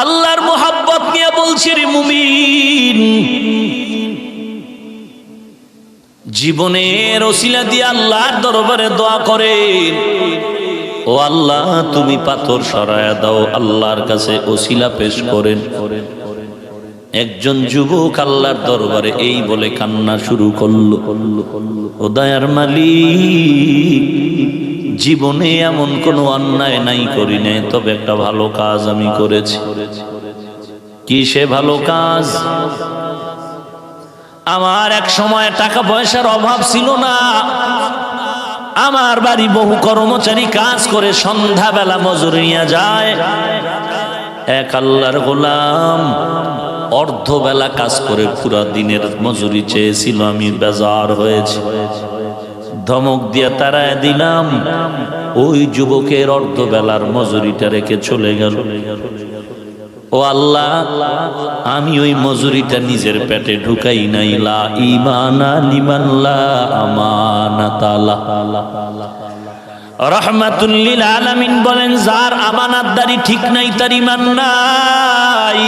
আল্লাহর মোহাব্বত নিয়ে বলছি রে মুমিন, জীবনের ওসিলা দিয়ে আল্লাহর দরবারে দোয়া করেন, ও আল্লাহ তুমি পাথর সরায়া দাও। আল্লাহর কাছে ওসিলা পেশ করেন। একজন যুবক আল্লাহর দরবারে এই বলে কান্না শুরু করলো, ও দয়ার মালিক, জীবনে এমন কোনো অন্যায় নাই করি নাই, তবে একটা ভালো কাজ আমি করেছি। কি সে ভালো কাজ? আমার এক সময় টাকা পয়সার অভাব ছিল না, আমার বাড়ি বহু কর্মচারী কাজ করে সন্ধ্যাবেলা মজুরি নিয়ে যায়। এক আল্লাহর গোলাম অর্ধবেলা কাজ করে পুরা দিনের মজুরি চেয়েছিল, আমি বেজার হয়েছি, ধমক দিয়া তাড়ায় দিলাম। ওই যুবকের অর্ধবেলার মজুরিটা রেখে চলে গেল। ও আল্লাহ, আমি ওই মজুরিটা নিজের পেটে ঢুকাই নাই। লা ঈমানা লিমান লা আমানাতা লাহ। রাহমাতুল লিল আলামিন বলেন, যার আমানতদারি ঠিক নাই তার ঈমান নাই।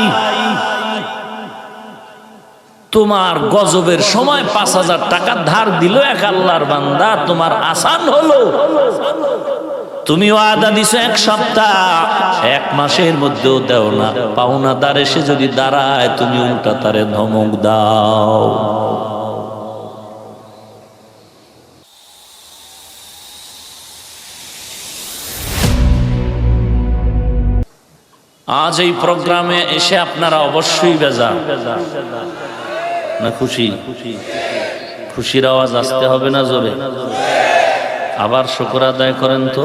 তোমার গজবের সময় ৫,০০০ টাকা ধার দিল এক আল্লাহর বান্দা, তোমার আসান হলো। তুমি ওয়াদা দিছো ১ সপ্তাহ, ১ মাসের মধ্যেও দেও না। পাওনাদার এসে যদি দাঁড়ায়, তুমি উল্টা তারে ধমক দাও। আজ এই প্রোগ্রামে এসে আপনারা অবশ্যই বেজার না খুশি? খুশির আওয়াজ আসতে হবে না জোরে? আবার শুকর আদায় করেন তো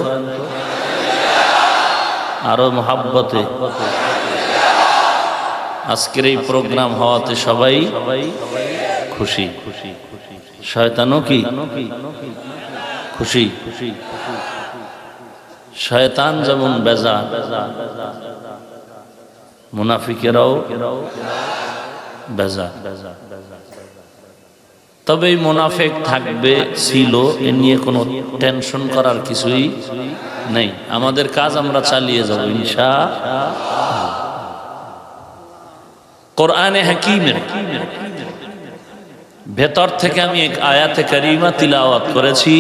আরো মহাব্বতে। আজকের এই প্রোগ্রাম হওয়াতে সবাই খুশি। শয়তানও কি খুশি? শয়তান যেমন বেজার, মুনাফিকেরাও বেজার। তবে এই মুনাফিক থাকবে, ছিল, এ নিয়ে কোনো টেনশন করার কিছুই নেই। আমাদের কাজ আমরা চালিয়ে যাব ইনশাআল্লাহ। কোরআনে হাকিমের ভেতর থেকে আমি এক আয়াতে কারিমা তিলাওয়াত করেছি।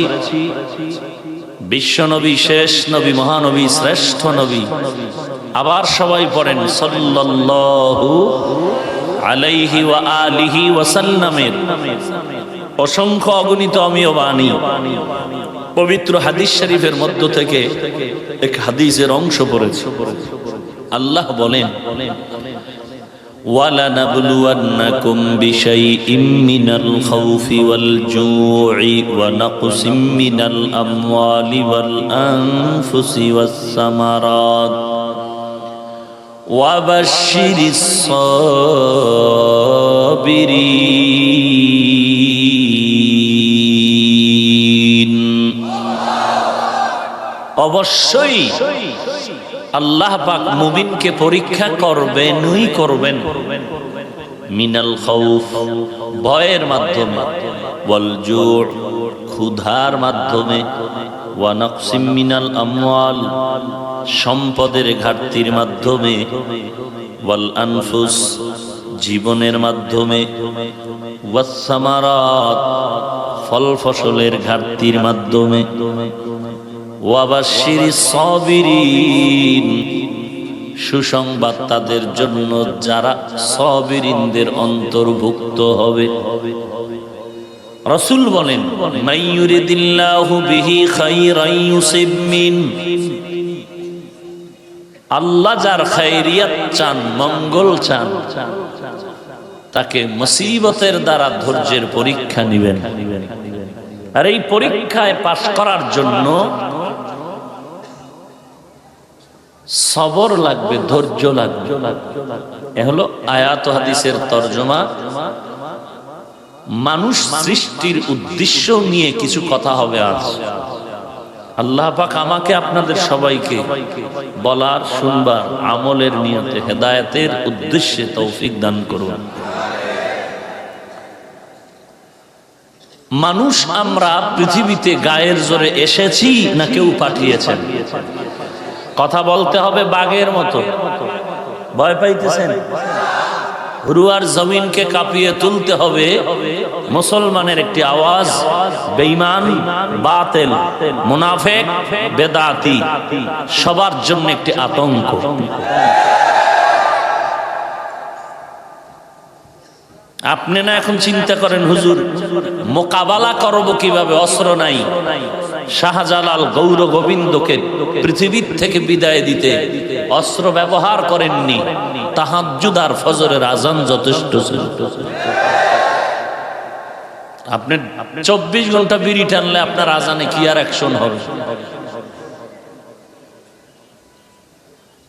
বিশ্ব নবী, শেষ নবী, মহানবী, শ্রেষ্ঠ নবী, আবার সবাই পড়েন সাল্লাল্লাহু আলাইহি ওয়া আলিহি ওয়া সাল্লামের অসংখ্য অগণিত আমিও বাণী পবিত্র হাদিস শরীফের মধ্য থেকে এক হাদিসের অংশ পড়েছি। আল্লাহ বলেন, وَلَنَبْلُوَنَّكُمْ بِشَيْءٍ مِّنَ الْخَوْفِ وَالْجُوعِ وَنَقْصٍ مِّنَ الْأَمْوَالِ وَالْأَنفُسِ وَالثَّمَرَاتِ وَبَشِّرِ الصَّابِرِينَ। অবশ্যই আল্লাহ পাক মুমিনকে পরীক্ষা করবেনই করবেন। মিনাল খাউফ, ভয়ের মাধ্যমে, ওয়াল জু', ক্ষুধার মাধ্যমে, ওয়া নাকসিম মিনাল আমওয়াল, সম্পদের ঘাটতির মাধ্যমে, ওয়াল আনফুস, জীবনের মাধ্যমে, ওয়াস সামারাত, ফল ফসলের ঘাটতির মাধ্যমে, ওয়াবাশশিরিস সাবিরিন, সুসংবাদ তাদের জন্য যারা সাবিরিনদের অন্তর্ভুক্ত হবে। রাসূল বলেন, মাইয়ুরিদিল্লাহু বিহি খাইরান ইউসিব মিন, আল্লাহ যার খায়রিয়াত চান, মঙ্গল চান, তাকে মুসিবতের দ্বারা ধৈর্যের পরীক্ষা নেবেন। আর এই পরীক্ষায় পাশ করার জন্য সবর লাগবে, ধৈর্য লাগবে। এ হলো আয়াত ও হাদিসের তরজমা। মানুষ সৃষ্টির উদ্দেশ্য নিয়ে কিছু কথা হবে আজ। আল্লাহ পাক আমাকে আপনাদের সবাইকে বলার, শুনবার, আমলের নিয়তে, হেদায়েতের উদ্দেশ্যে তৌফিক দান করুন। মানুষ আমরা পৃথিবীতে গায়ের জোরে এসেছি না কেউ পাঠিয়েছেন? কথা বলতে হবে বাঘের মতো। ভয় পাইতেছেন? রুয়ার জমিনকে কাঁপিয়ে তুলতে হবে মুসলমানের একটি আওয়াজ, বেঈমান, বাতিল, মুনাফিক, বেদাতি, সবার জন্য একটি আতঙ্ক। আপনি না এখন চিন্তা করেন হুজুর মোকাবেলা করব কিভাবে, অস্ত্র নাই। শাহজালাল গৌর গোবিন্দকে পৃথিবীর থেকে বিদায় দিতে অস্ত্র ব্যবহার করেননি, তাহাজ্জুদ আর ফজরের আজান যথেষ্ট ছিল। আপনি 24 ঘন্টা বিড়ি টানলে আপনার আজানে কি আর অ্যাকশন হবে?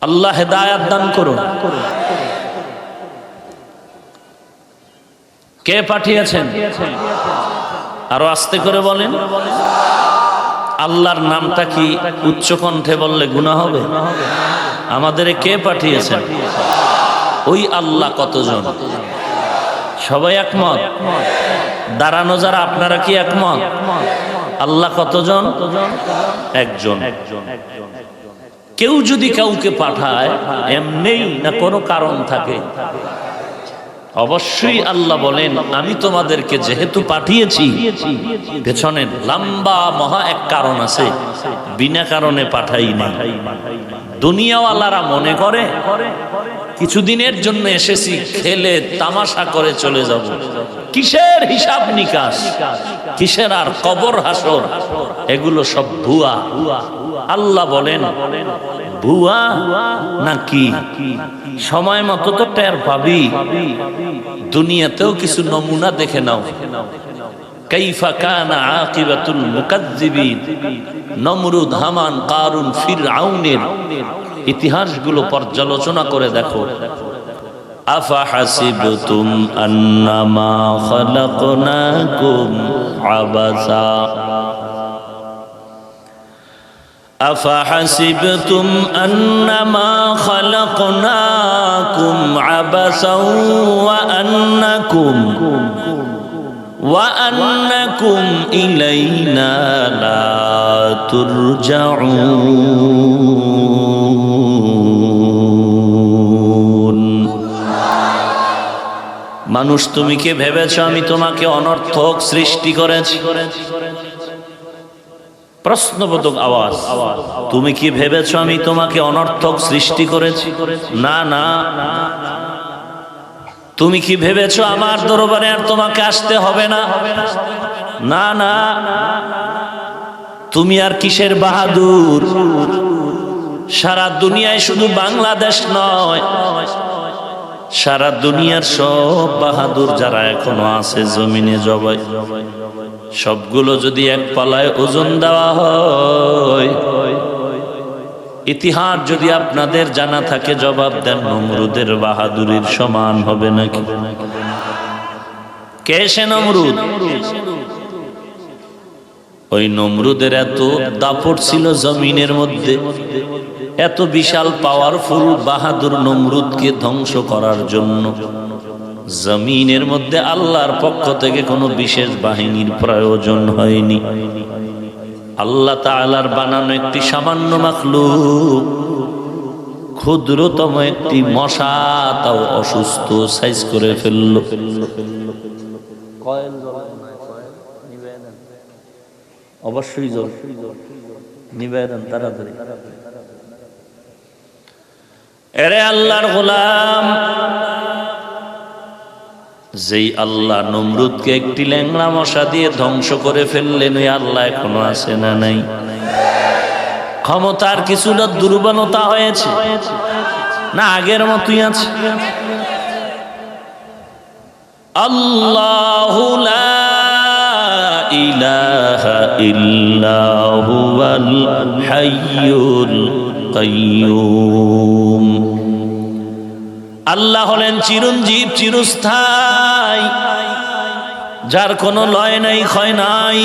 আল্লাহ হেদায়াত দান করুন। কে পাঠিয়েছেন? আরো আস্তে করে বলেন। আল্লাহর নামটা কি উচ্চ কণ্ঠে বললে গুনাহ হবে? আমাদের কে পাঠিয়েছেন? ওই আল্লাহ কতজন? সবাই একমত? দাঁড়ানো যারা আপনারা কি একমত? আল্লাহ কতজন? একজন। কেউ যদি কাউকে পাঠায় এমনিই না কোনো কারণ থাকে, অবশ্যই আল্লাহ বলেন আমি তোমাদেরকে যেহেতু পাঠিয়েছি পেছনে লম্বা মহা এক কারণ আছে, বিনা কারণে পাঠাই না। দুনিয়াওয়ালারা মনে করে কিছুদিনের জন্য এসেছি, খেলে তামাশা করে চলে যাব। কিসের হিসাব নিকাশ, কিসের আর কবর হাসর, এগুলো সব ভুয়া। আল্লাহ বলেন ভুয়া নাকি? সময় মতো তো টের পাবি। দুনিয়াতেও কিছু নমুনা দেখে নাও। কাইফা কানা আকিবাতুল মুকাজ্জিবিন, নমরুদ, হামান, কারুন, ফিরআউনের ইতিহাসগুলো পর্যালোচনা করে দেখো। আফা হাসিবতুম আন্নামা খালাকনাকুম আবাসা আফা হাসিবতুম আন্নামা খালাকনাকুম আবাসা ওয়া আন্নাকুম ইলাইনা লা তুরজাউন। মানুষ তুমি কি ভেবেছ আমি তোমাকে অনর্থক সৃষ্টি করেছি? প্রশ্নবোধক আওয়াজ। তুমি কি ভেবেছ আমি তোমাকে অনর্থক সৃষ্টি করেছি? না না। তুমি কি ভেবেছ আমার দরবারে আর তোমাকে আসতে হবে না? না না। তুমি আর কিসের বাহাদুর? সারা দুনিয়ায় শুধু বাংলাদেশ নয়, সারা দুনিয়ার সব বাহাদুর যারা এখনো আছে জমিনে জবাই, সবগুলো যদি এক পালায় ওজন দেওয়া হয়, ইতিহাস যদি আপনাদের জানা থাকে, জবাব দেন নমরুদের বাহাদুরির সমান হবে নাকি? কে সে নমরুদ? ওই নমরুদের এত দাপট ছিল জমিনের মধ্যে, এত বিশাল পাওয়ারফুল বাহাদুর নমরুদকে ধ্বংস করার জন্য জমিনের মধ্যে আল্লাহর পক্ষ থেকে কোনো বিশেষ বাহিনীর প্রয়োজন হয়নি। আল্লাহ তাআলার বানানো একটি সামান্য মাখলুক, ক্ষুদ্রতম একটি মশা, তাও অসুস্থ সাইজ করে ফেলল। অবশ্যই জল নিবেদন তাড়াতাড়ি। এরে আল্লাহর গোলাম, যেই আল্লাহ নমরুদকে একটি ল্যাংড়া মশা দিয়ে ধ্বংস করে ফেললেন, ওই আল্লাহ এখনো আছে না নাই? ক্ষমতার কিছুটা দুর্বলতা হয়েছে না আগের মতই আছে? আল্লাহু লা ইলাহা ইল্লা হুয়াল হাইয়ুল কাইয়্যুম। আল্লাহ হলেন চিরঞ্জীব, চিরস্থায়ী, যার কোনো লয় নাই, ক্ষয় নাই।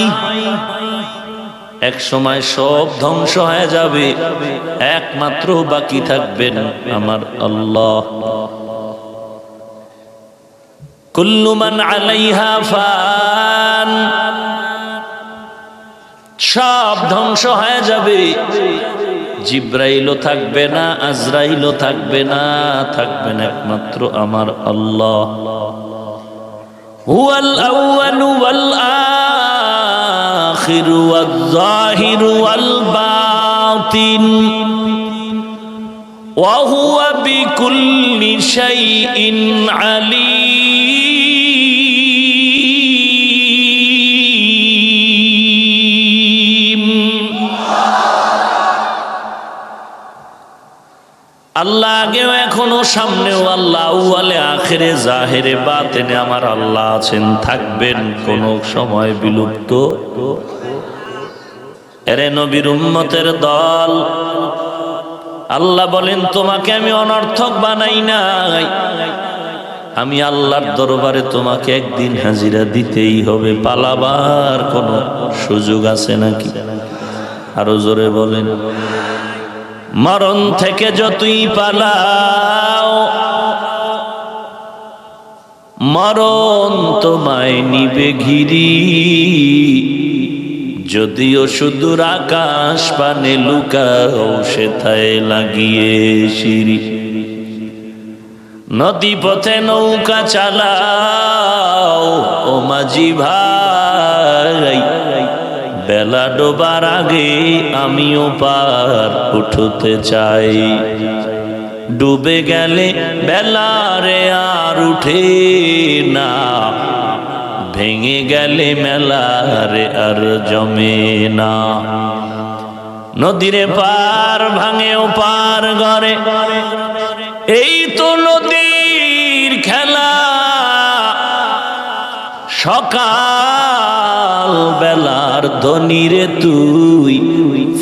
এক সময় সব ধ্বংস হয়ে যাবে, একমাত্র বাকি থাকবেন আমার আল্লাহ। কুল্লু মান আলাইহা ফান, সব ধ্বংস হয়ে যাবে, জিব্রাইলও থাকবে না, আজরাইলও থাকবে না, থাকবেন একমাত্র আমার আল্লাহ। হুয়াল আউয়ালু ওয়াল আখিরু ওয়াল যাহিরু ওয়াল বাতিন ওয়া হুয়া বিকুল্লি শাইইন আলীম। আল্লাহ আগেও এখনো সামনেও আল্লাহ, আউয়ালে আখিরে জাহেরে বাতেনে আমার আল্লাহ আছেন, থাকবেন, কোন সময় বিলুপ্ত। এরে নবীর উম্মতের দল, আল্লাহ বলেন তোমাকে আমি অনর্থক বানাই নাই, আমি আল্লাহর দরবারে তোমাকে একদিন হাজিরা দিতেই হবে, পালাবার কোন সুযোগ আছে নাকি? আরো জোরে বলেন। মরণ থেকে যতই পালাও মরণ তোমায় নিবে ঘিরি, যদিও সুদূর আকাশ পানে লুকাও সেথায় লাগিয়ে সিঁড়ি। নদী পথে নৌকা চালাও ও মাঝি ভাই, বেলা ডোবার আগে আমিও পার উঠতে চাই। ডুবে গেলে বেলারে আর উঠে না, ভেঙে গেলে মেলারে আর জমে না। নদীরে পার ভাঙেও পার গড়ে, এই তো নদীর খেলা। সকাল বেলার ধনীরে তুই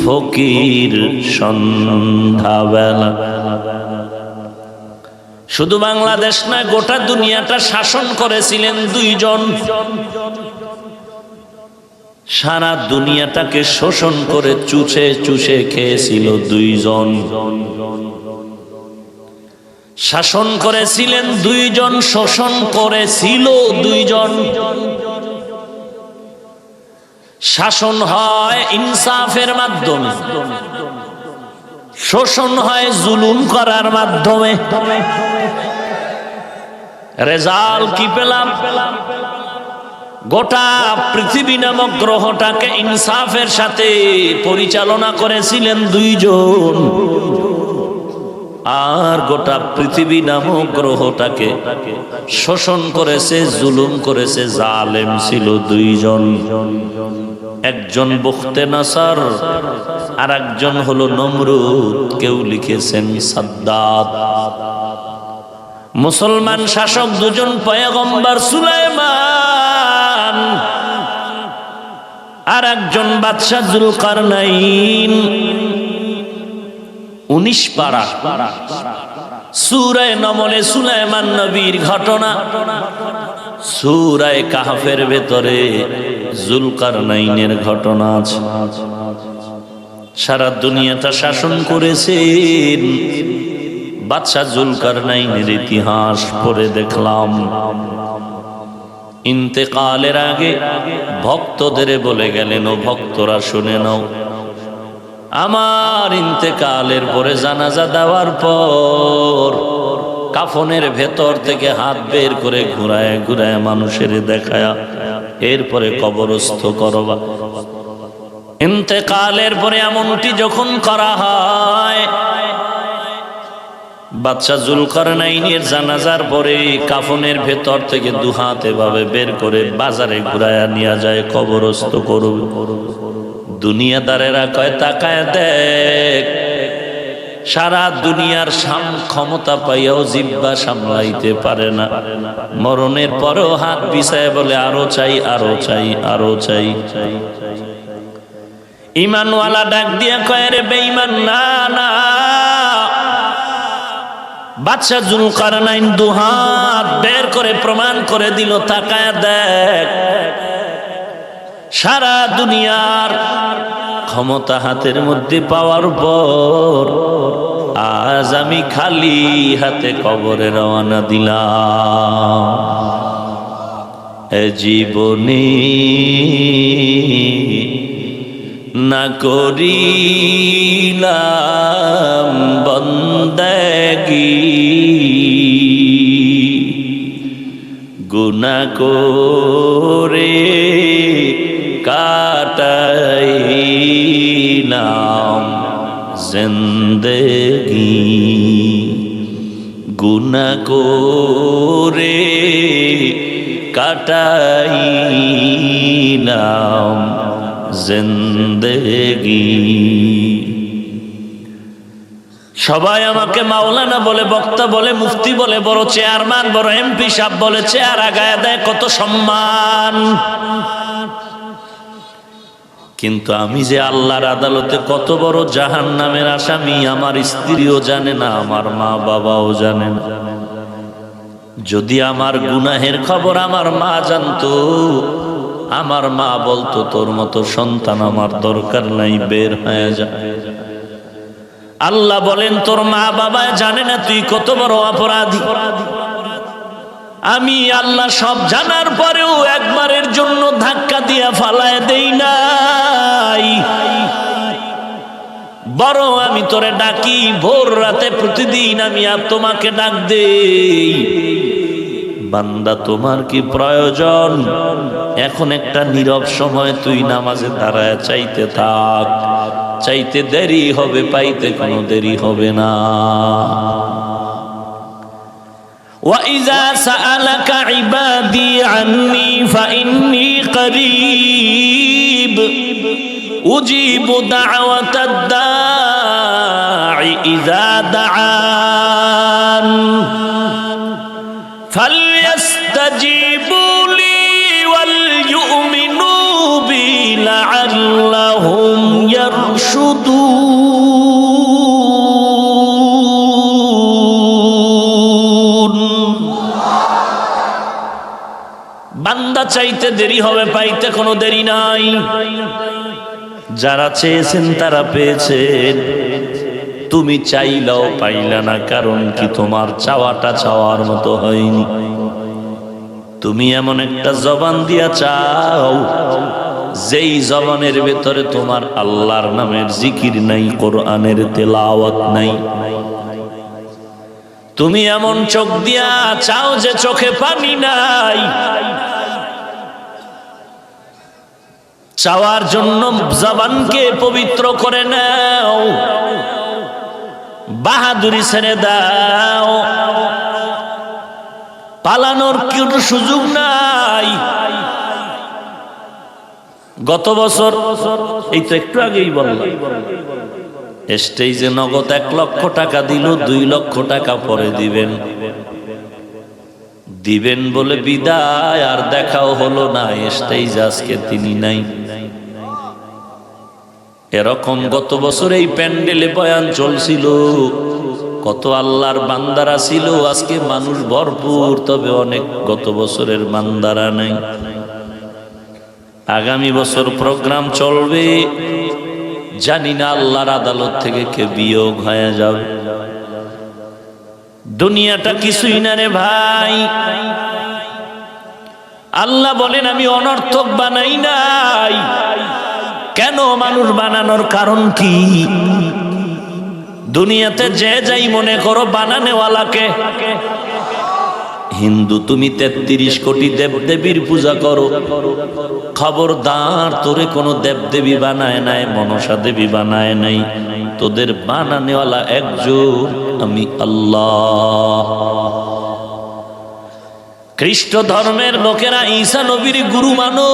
ফকির সন্ধ্যা বেলা। শুধু বাংলাদেশ না, গোটা দুনিয়াটা শাসন করেছিলেন দুইজন। সারা দুনিয়াটাকে শোষণ করে চুষে চুষে খেয়েছিল দুইজন। শাসন করেছিলেন দুইজন, শোষণ করেছিল দুইজন। শাসন হয় ইনসাফের মাধ্যমে, শোষণ হয় জুলুম করার মাধ্যমে। রেজাল্ট কি পেলাম? গোটা পৃথিবী নামক গ্রহটাকে ইনসাফের সাথে পরিচালনা করেছিলেন দুইজন, আর গোটা পৃথিবী নামক গ্রহটাকে শোষণ করেছে, জুলুম করেছে, জালেম ছিল দুইজন। একজন বুখতে নাসার, আর একজন হলো নমরুদ, কেউ লিখেছেন সাদ্দাত। মুসলমান শাসক দুজন, পয়গম্বর সুলাইমান আর একজন বাদশা জুলকারনাইন। 19 পারা সূরা নমলে সুলাইমান নবীর ঘটনা, সূরা কাহফের ভেতরে জুলকারনাইনের ঘটনা আছে। সারা দুনিয়াটা শাসন করেছেন বাদশা জুলকারনাইনের ইতিহাস পড়ে দেখলাম। ইন্তেকালের আগে ভক্তদের বলে গেলেন, ও ভক্তরা শুনে নাও, আমার ইন্তেকালের পরে জানাজা দেওয়ার পর কাফনের ভেতর থেকে হাত বের করে ঘুরায় ঘুরায় মানুষের দেখায়া এরপরে কবরস্থ করবা। ইন্তেকালের পরে এমনটি যখন করা হয়, বাদশা জুলকারনাইনের জানাজার পরে কাফনের ভেতর থেকে দুহাত এভাবে বের করে বাজারে ঘুরায়া নিয়ে যায়, কবরস্থ করবে। দুনিয়াদারেরা কয়, তাকায় দেখ, সারা দুনিয়ার ক্ষমতা পাইয়াও জিহ্বা সামলাইতে পারে না, মরণের পরেও হাত বিছায় বলে আরো চাই, আরো চাই, আরো চাই। ঈমানওয়ালা ডাক দিয়া কয়, রে বেঈমান, না না, বাদশা জুলকারনাইন দুহাত বের করে প্রমাণ করে দিল, তাকায় দেখ, সারা দুনিয়ার ক্ষমতা হাতের মধ্যে পাওয়ার পর আজ আমি খালি হাতে কবরে রওনা দিলাম। এ জীবনে না করিলাম বন্দেগী, গুনাহ করে কাটাইলাম জিন্দেগি, গুনাহ করে কাটাইলাম জিন্দেগি। সবাই আমাকে মাওলানা বলে, বক্তা বলে, মুফতি বলে, বড় চেয়ারম্যান, বড় এমপি সাহেব বলে, চেয়ার আগায় দেয়, কত সম্মান। কিন্তু আমি যে আল্লাহর আদালতে কত বড় জাহান্নামের আসামি আমার স্ত্রীও জানে না, আমার মা বাবাও জানে না। যদি আমার গুনাহের খবর আমার মা জানতো, আমার মা বলতো তোর মতো সন্তান আমার দরকার নাই, বের হয়ে যা। আল্লাহ বলেন তোর মা বাবা জানে না তুই কত বড় অপরাধী। আমি আল্লাহ সব জানার পরেও একবারের জন্য ধাক্কা দিয়া ফালায় দেই নাই, বড় আমি তোরে ডাকি ভোর রাতে, প্রতিদিন আমি তোমাকে ডাক দেই, বান্দা তোমার কি প্রয়োজন? এখন একটা নীরব সময় তুই নামাজে দাঁড়ায় চাইতে থাক, চাইতে দেরি হবে, পাইতে কোনো দেরি হবে না। وَإِذَا سَأَلَكَ عِبَادِي عَنِّي فَإِنِّي قَرِيبٌ أُجِيبُ دَعْوَةَ الدَّاعِ إِذَا دَعَانِ فَلْيَسْتَجِيبُوا لِي وَلْيُؤْمِنُوا بِي لَعَلَّهُمْ يَرْشُدُونَ। বান্দা চাইতে দেরি হবে, পাইতে কোনো দেরি নাই। যারা চেয়েছেন তারা পেয়েছেন, তুমি চাইলেও পাইলা না, কারণ কি তোমার চাওয়াটা চাওয়ার মতো হয়নি। তুমি এমন একটা জবান দিয়া চাও যেই জবানের ভেতরে তোমার আল্লাহর নামের জিকির নাই, কোরআনের তেলাওয়াত নাই। তুমি এমন চোখ দিয়া চাও যে চোখে পানি নাই। চাওয়ার জন্য জবানকে পবিত্র করে নাও, বাহাদুরি ছেড়ে দাও, পালানোর কোনো সুযোগ নাই। গত বছর এই তো একটু আগেই বললাম, স্টেজে নগদ 1 লক্ষ টাকা দিল, 2 লক্ষ টাকা পরে দিবেন দিবেন বলে বিদায়, আর দেখাও হলো না। স্টেজ আজকে তিনি নাই। এরকম গত বছর এই প্যান্ডেলে বয়ান চলছিল, কত আল্লাহর বান্দারা ছিল, আজকে মানুষ ভরপুর, তবে অনেক গত বছরের বান্দারা নাই। আগামী বছর প্রোগ্রাম চলবে, জানি না আল্লাহর আদালত থেকে কে বিয়োগ হয়ে যাবে। দুনিয়াটা কিছুই না রে ভাই। আল্লাহ বলেন আমি অনর্থক বানাই নাই। কেন মানুষ বানানোর কারণ কি? দুনিয়াতে যে যাই মনে করো বানানেওয়ালাকে। হিন্দু তুমি 33 কোটি দেবদেবীর পূজা করো, খবরদার তোরে কোনো দেবদেবী বানায় নাই, মনসা দেবী বানায় নাই, তোদের বানানেওয়ালা একজন, আমি আল্লাহ। খ্রিস্ট ধর্মের লোকেরা ঈসা নবীর গুরু মানো,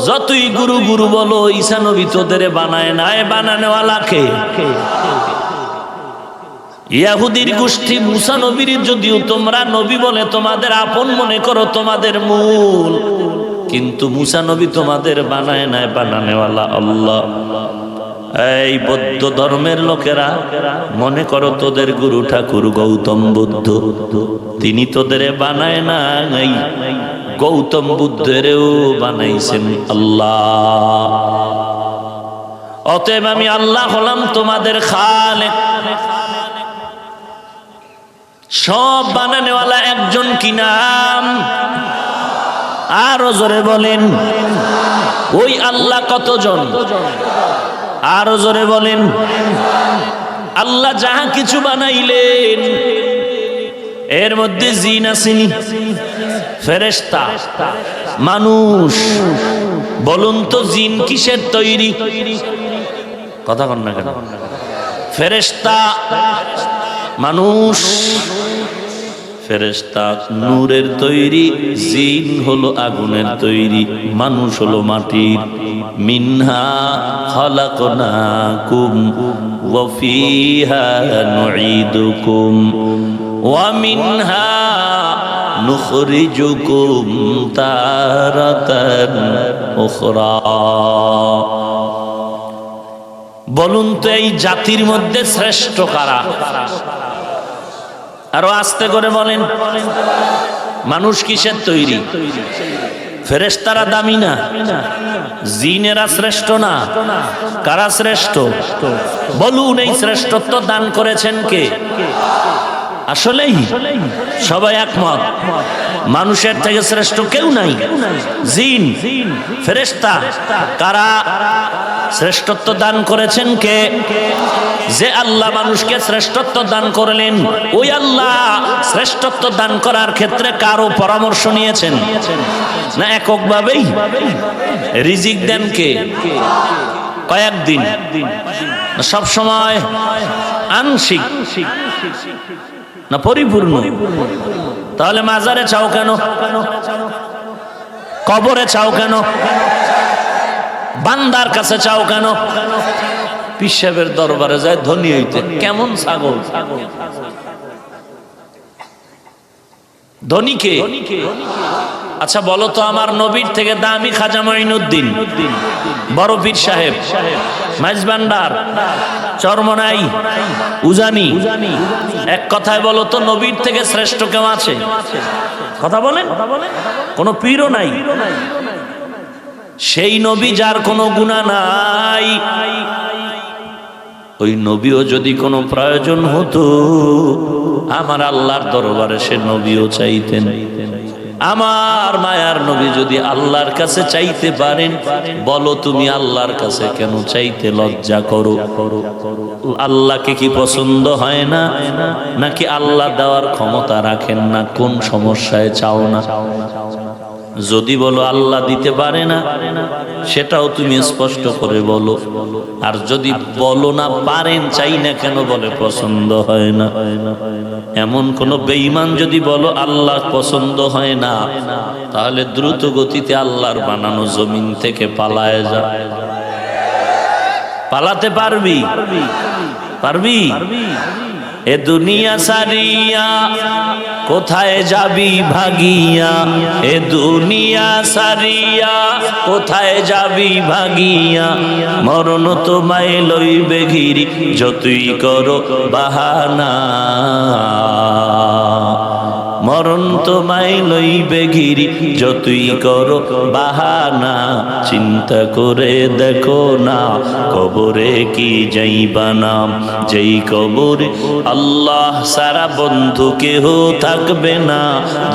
যতই গুরু গুরু বলো, ঈসা নবী তোদের বানায় নাই, বানানেওয়ালাকে। ইহুদির গোষ্ঠী মুসা নবীর যদিও তোমরা নবী বলে তোমাদের আপন মনে করো, তোমাদের মূল, কিন্তু মুসা নবী তোমাদের বানায় নাই, বানানেওয়ালা আল্লাহ। এই বৌদ্ধ ধর্মের লোকেরা মনে করো তোদের গুরু ঠাকুর গৌতম বুদ্ধ, তিনি তোদের বানায় নাই, গৌতম বুদ্ধেরও বানাইছেন আল্লাহ। অতএব আমি আল্লাহ হলাম তোমাদের খালেক। সব বানানেওয়ালা একজন কি নাম? আরো জোরে বলেন। ওই আল্লাহ কতজন? আরো জোরে বলেন। আল্লাহ যাহা কিছু বানাইলেন এর মধ্যে জিন আসেনি, ফেরেশতা, মানুষ। বলুন তো জিন কিসের তৈরি? কথা কন না কেন? ফেরেশতা, মানুষ। ফেরেশতা নূরের তৈরি, জিন হলো আগুনের তৈরি, মানুষ হলো মাটির। মিনহা খালাকনাকুম ওয়া ফিহা নুঈদুকুম ওয়া মিনহা নুখরিজুকুম তারাতান উখরা। বলুন তো এই জাতির মধ্যে শ্রেষ্ঠ কারা? আরো আস্তে করে বলেন। মানুষ কিসের তৈরি? ফেরেশতারা দামি না? জিনেরা শ্রেষ্ঠ না? কারা শ্রেষ্ঠ? বলুন এই শ্রেষ্ঠত্ব দান করেছেন কে? আসলেই সবাই একমত, মানুষের থেকে শ্রেষ্ঠ কেউ নাই। জিন, ফেরেশতা, কারা শ্রেষ্ঠত্ব দান করেছেন কে? যে আল্লাহ মানুষকে শ্রেষ্ঠত্ব দান করলেন, ওই আল্লাহ শ্রেষ্ঠত্ব দান করার ক্ষেত্রে কারো পরামর্শ নিয়েছেন না এককভাবেই? রিজিক দেন কে? কয়েকদিন, সব সময় আংশিক না পরিপূর্ণ? তাহলে মাজারে চাও কেন? কবরে চাও কেন? বান্দার কাছে চাও কেন? পীর সাহেবের দরবারে যায় ধনী হইতে। কেমন ছাগল! ধনী কে? আচ্ছা বলো তো, আমার নবীর থেকে দামি খাজা মঈনুদ্দিন, বড় পীর সাহেব, মাইজভান্ডার, চরমনাই, উজানি, এক কথায় বলো তো নবীর থেকে শ্রেষ্ঠ কেউ আছে? কথা বলেন। কোনো পীরও নাই। সেই নবী যার কোনো গুনাহ নাই, ওই নবীও যদি কোনো প্রয়োজন হতো আমার আল্লাহর দরবারে সে নবীও চাইতেন। আমার মায়ার নবী যদি আল্লাহর কাছে চাইতে পারেন, বলো তুমি আল্লাহর কাছে কেন চাইতে লজ্জা করো? আল্লাহকে কি পছন্দ হয় না, নাকি আল্লাহ দেওয়ার ক্ষমতা রাখেন না? কোন সমস্যায় চাও না? যদি বলো আল্লাহ দিতে পারে না, সেটাও তুমি স্পষ্ট করে বলো। আর যদি বলো না পারেন, চাই না কেন, বলে পছন্দ হয় না। এমন কোন বেঈমান যদি বলো আল্লাহ পছন্দ হয় না, তাহলে দ্রুত গতিতে আল্লাহর বানানো জমিন থেকে পালায় যা। পালাতে পারবি? পারবি? এ দুনিয়া সারিয়া কোথায় যাবি ভাগিয়া? এ দুনিয়া সারিয়া কোথায় যাবি ভাগিয়া? মরণ তোমায় লইবে ঘিরি যতই করো বাহানা। মরণ তোমায় লইবে ঘিরি যতই করো বাহানা। চিন্তা করে দেখো না কবরে কি যাইবা না। যেই কবরে আল্লাহ সারা বন্ধু কেহ থাকবে না।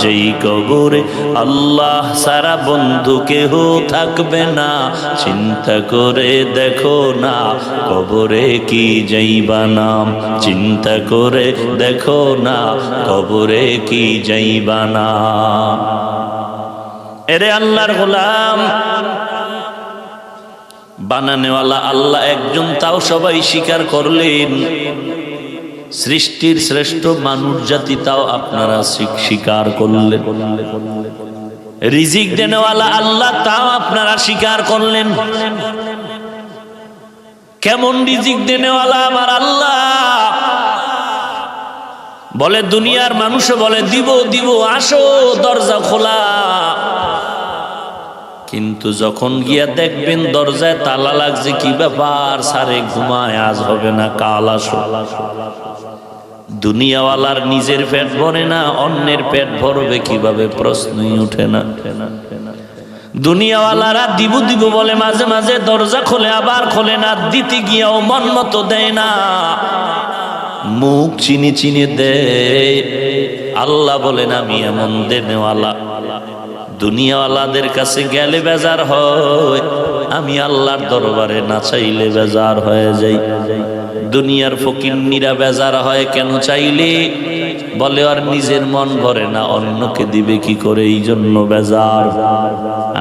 যেই কবরে আল্লাহ সারা বন্ধু কেহ থাকবে না। চিন্তা করে দেখো না কবরে কি যাইবা না। চিন্তা করে দেখো না কবরে কি যাইবা না। এরে আল্লাহর গোলাম, বানানেওয়ালা আল্লাহ একজন, তাও সবাই স্বীকার করলেন। সৃষ্টির শ্রেষ্ঠ মানুষ জাতি, তাও আপনারা স্বীকার করলেন। রিজিক দেনেওয়ালা আল্লাহ, তাও আপনারা স্বীকার করলেন। কেমন রিজিক দেনেওয়ালা আমার আল্লাহ? বলে দুনিয়ার মানুষে বলে দিব দিব, আসো দরজা খোলা। কিন্তু যখন গিয়া দেখবেন দরজায় তালা লাগছে, কি ব্যাপার? সারে ঘুমায়, আজ হবে না, কাল আসো। দুনিয়াওয়ালার নিজের পেট ভরে না, অন্যের পেট ভরবে কিভাবে প্রশ্নই উঠে না। দুনিয়াওয়ালারা দিব দিব বলে মাঝে মাঝে দরজা খোলে, আবার খোলে না। দিতে গিয়াও মন মতো দেয় না, মুখ চিনি চিনি দেয়। আল্লাহ বলেন আমি এমন দেনেওয়ালা, দুনিয়াওয়ালাদের কাছে গেলে বেজার হয়, আমি আল্লাহর দরবারে না চাইলে বেজার হয়ে যাই। দুনিয়ার ফকিন্নিরা বেজার হয় কেন চাইলে? বলে আর নিজের মন ভরে না, অন্যকে দিবে কি করে, এই জন্য বেজার।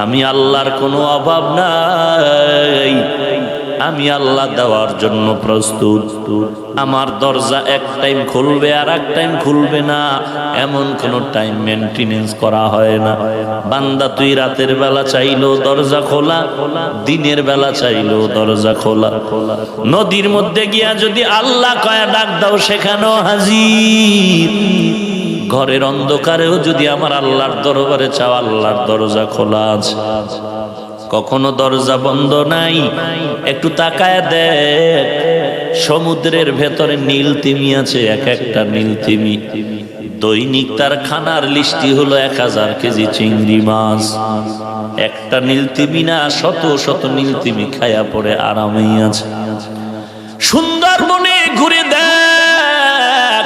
আমি আল্লাহর কোনো অভাব নাই, আমি আল্লাহ দেওয়ার জন্য প্রস্তুত। আমার দরজা এক টাইম খুলবে আর এক টাইম খুলবে না, এমন কোনো টাইম মেনটেনেন্স করা হয় না। বান্দা তুই রাতের বেলা চাইলেও দরজা খোলা, দিনের বেলা চাইলেও দরজা খোলা। নদীর মধ্যে গিয়া যদি আল্লাহ কয়া ডাক দাও সেখানেও হাজির। ঘরের অন্ধকারেও যদি আমার আল্লাহর দরবারে চাও, আল্লাহর দরজা খোলা আছে, কখনো দরজা বন্ধ নাই। একটু তাকায় দেখ, সমুদ্রের ভেতরে নীল তিমি আছে, এক একটা নীল তিমি দৈনিক তার খানার লিস্টি হলো 1000 কেজি চিংড়ি মাছ। একটা নীল তিমি না, শত শত নীল তিমি খায়া পড়ে আরামেই আছে। সুন্দরবনে ঘুরে দেখ,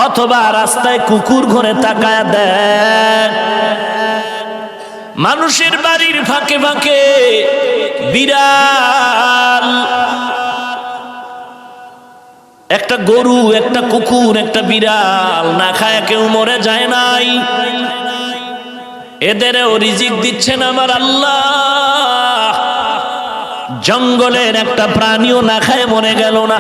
অথবা রাস্তায় কুকুর ঘরে তাকায় দেখ, মানুষের বাড়ির ফাঁকে ফাঁকে বিড়াল, একটা গরু, একটা কুকুর, একটা বিড়াল না খায় কেউ মরে যায় নাই। এদেরও রিজিক দিচ্ছেন আমার আল্লাহ। জঙ্গলের একটা প্রাণীও না খায় মরে গেল না।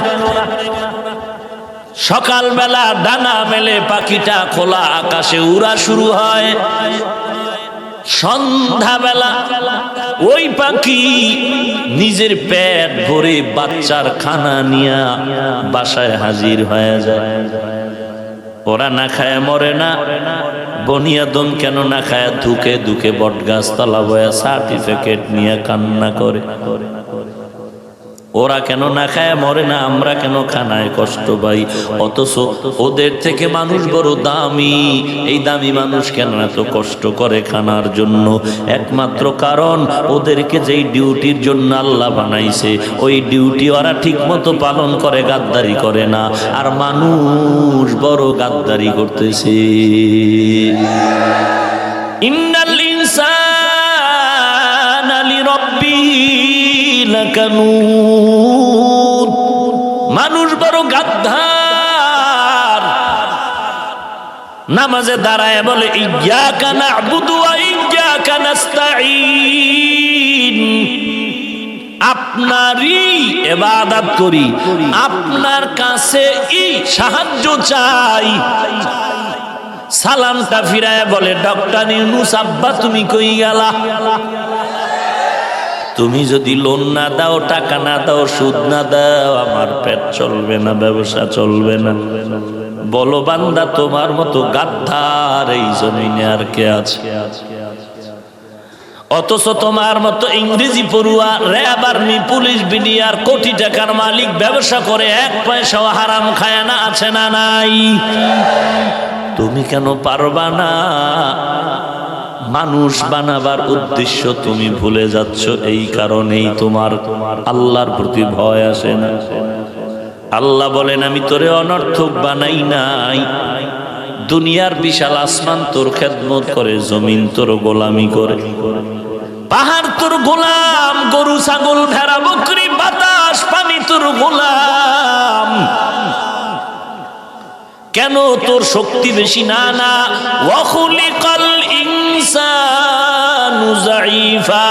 সকালবেলা ডানা মেলে পাখিটা খোলা আকাশে উড়া শুরু হয়, সন্ধ্যাবেলা ওই পাখি নিজের পেট ভরে বাচ্চার খানা নিয়ে বাসায় হাজির হয়ে যায়। ওরা না খায় মরে না। বনিয়াদম কেন না খায়? ধুকে ধুকে বটগাছ তলা বয়া সার্টিফিকেট নিয়ে কান্না করে। ওরা কেন না খায় মরে না? আমরা কেন খানায় কষ্ট পাই? অথচ ওদের থেকে মানুষ বড় দামি। এই দামি মানুষ কেন এত কষ্ট করে খানার জন্য? একমাত্র কারণ ওদেরকে যেই ডিউটির জন্য আল্লাহ বানাইছে, ওই ডিউটি ওরা ঠিক মতো পালন করে, গাদ্দারি করে না। আর মানুষ বড় গাদ্দারি করতেছে। ইন্নাল ইনসানা লিরাব্বিহি লাকানুদ। মানুষ বড় গাদ্দার। নামাজে দাঁড়ায় বলে ইয়্যাকা না'বুদু ওয়া ইয়্যাকা নাস্তাঈন। আপনারই ইবাদত করি, আপনার কাছে সাহায্য চাই। সালামটা ফিরায় বলে ডক্টর ইউনূস আব্বা তুমি কই গেলা? তুমি যদি লোন না দাও, টাকা না দাও, সুদ না দাও, আমার পেট চলবে না, ব্যবসা চলবে না। বলো বান্দা, তোমার মতো গাদ্দার এই জমিনে আর কে আছে? অথচ তোমার মতো ইংরেজি পড়ুয়া, র্যাব, আর্মি, পুলিশ, বিডিআর, কোটি টাকার মালিক ব্যবসা করে 1 পয়সাও হারাম খায় না, আছে না নাই? তুমি কেন পারবা না? মানুষ বানাবার উদ্দেশ্য তুমি ভুলে যাচ্ছ। এই কারণেই তোমার আল্লাহর প্রতি ভয় আসে না। আল্লাহ বলেন আমি তোরে অনর্থক বানাই নাই। দুনিয়ার বিশাল আসমান তোর খেদমত করে, জমিন তোর গোলামি করে, পাহাড় তোর গোলাম, গরু, ছাগল, ভেড়া, বকরি, বাতাস, পানি তোর গোলাম। কেন তোর শক্তি বেশি? না না, ওয়া খুলিকাল ইনসানু যায়ীফা।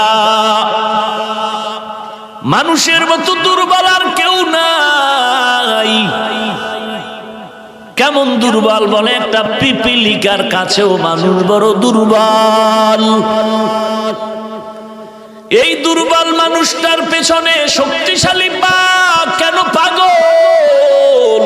মানুষের মতো দুর্বল আর কেউ নাই। কেমন দুর্বল বলে? একটা পিপিলিকার কাছেও মানুষ বড় দুর্বল। এই দুর্বল মানুষটার পেছনে শক্তিশালী বাঘ কেন পাগল?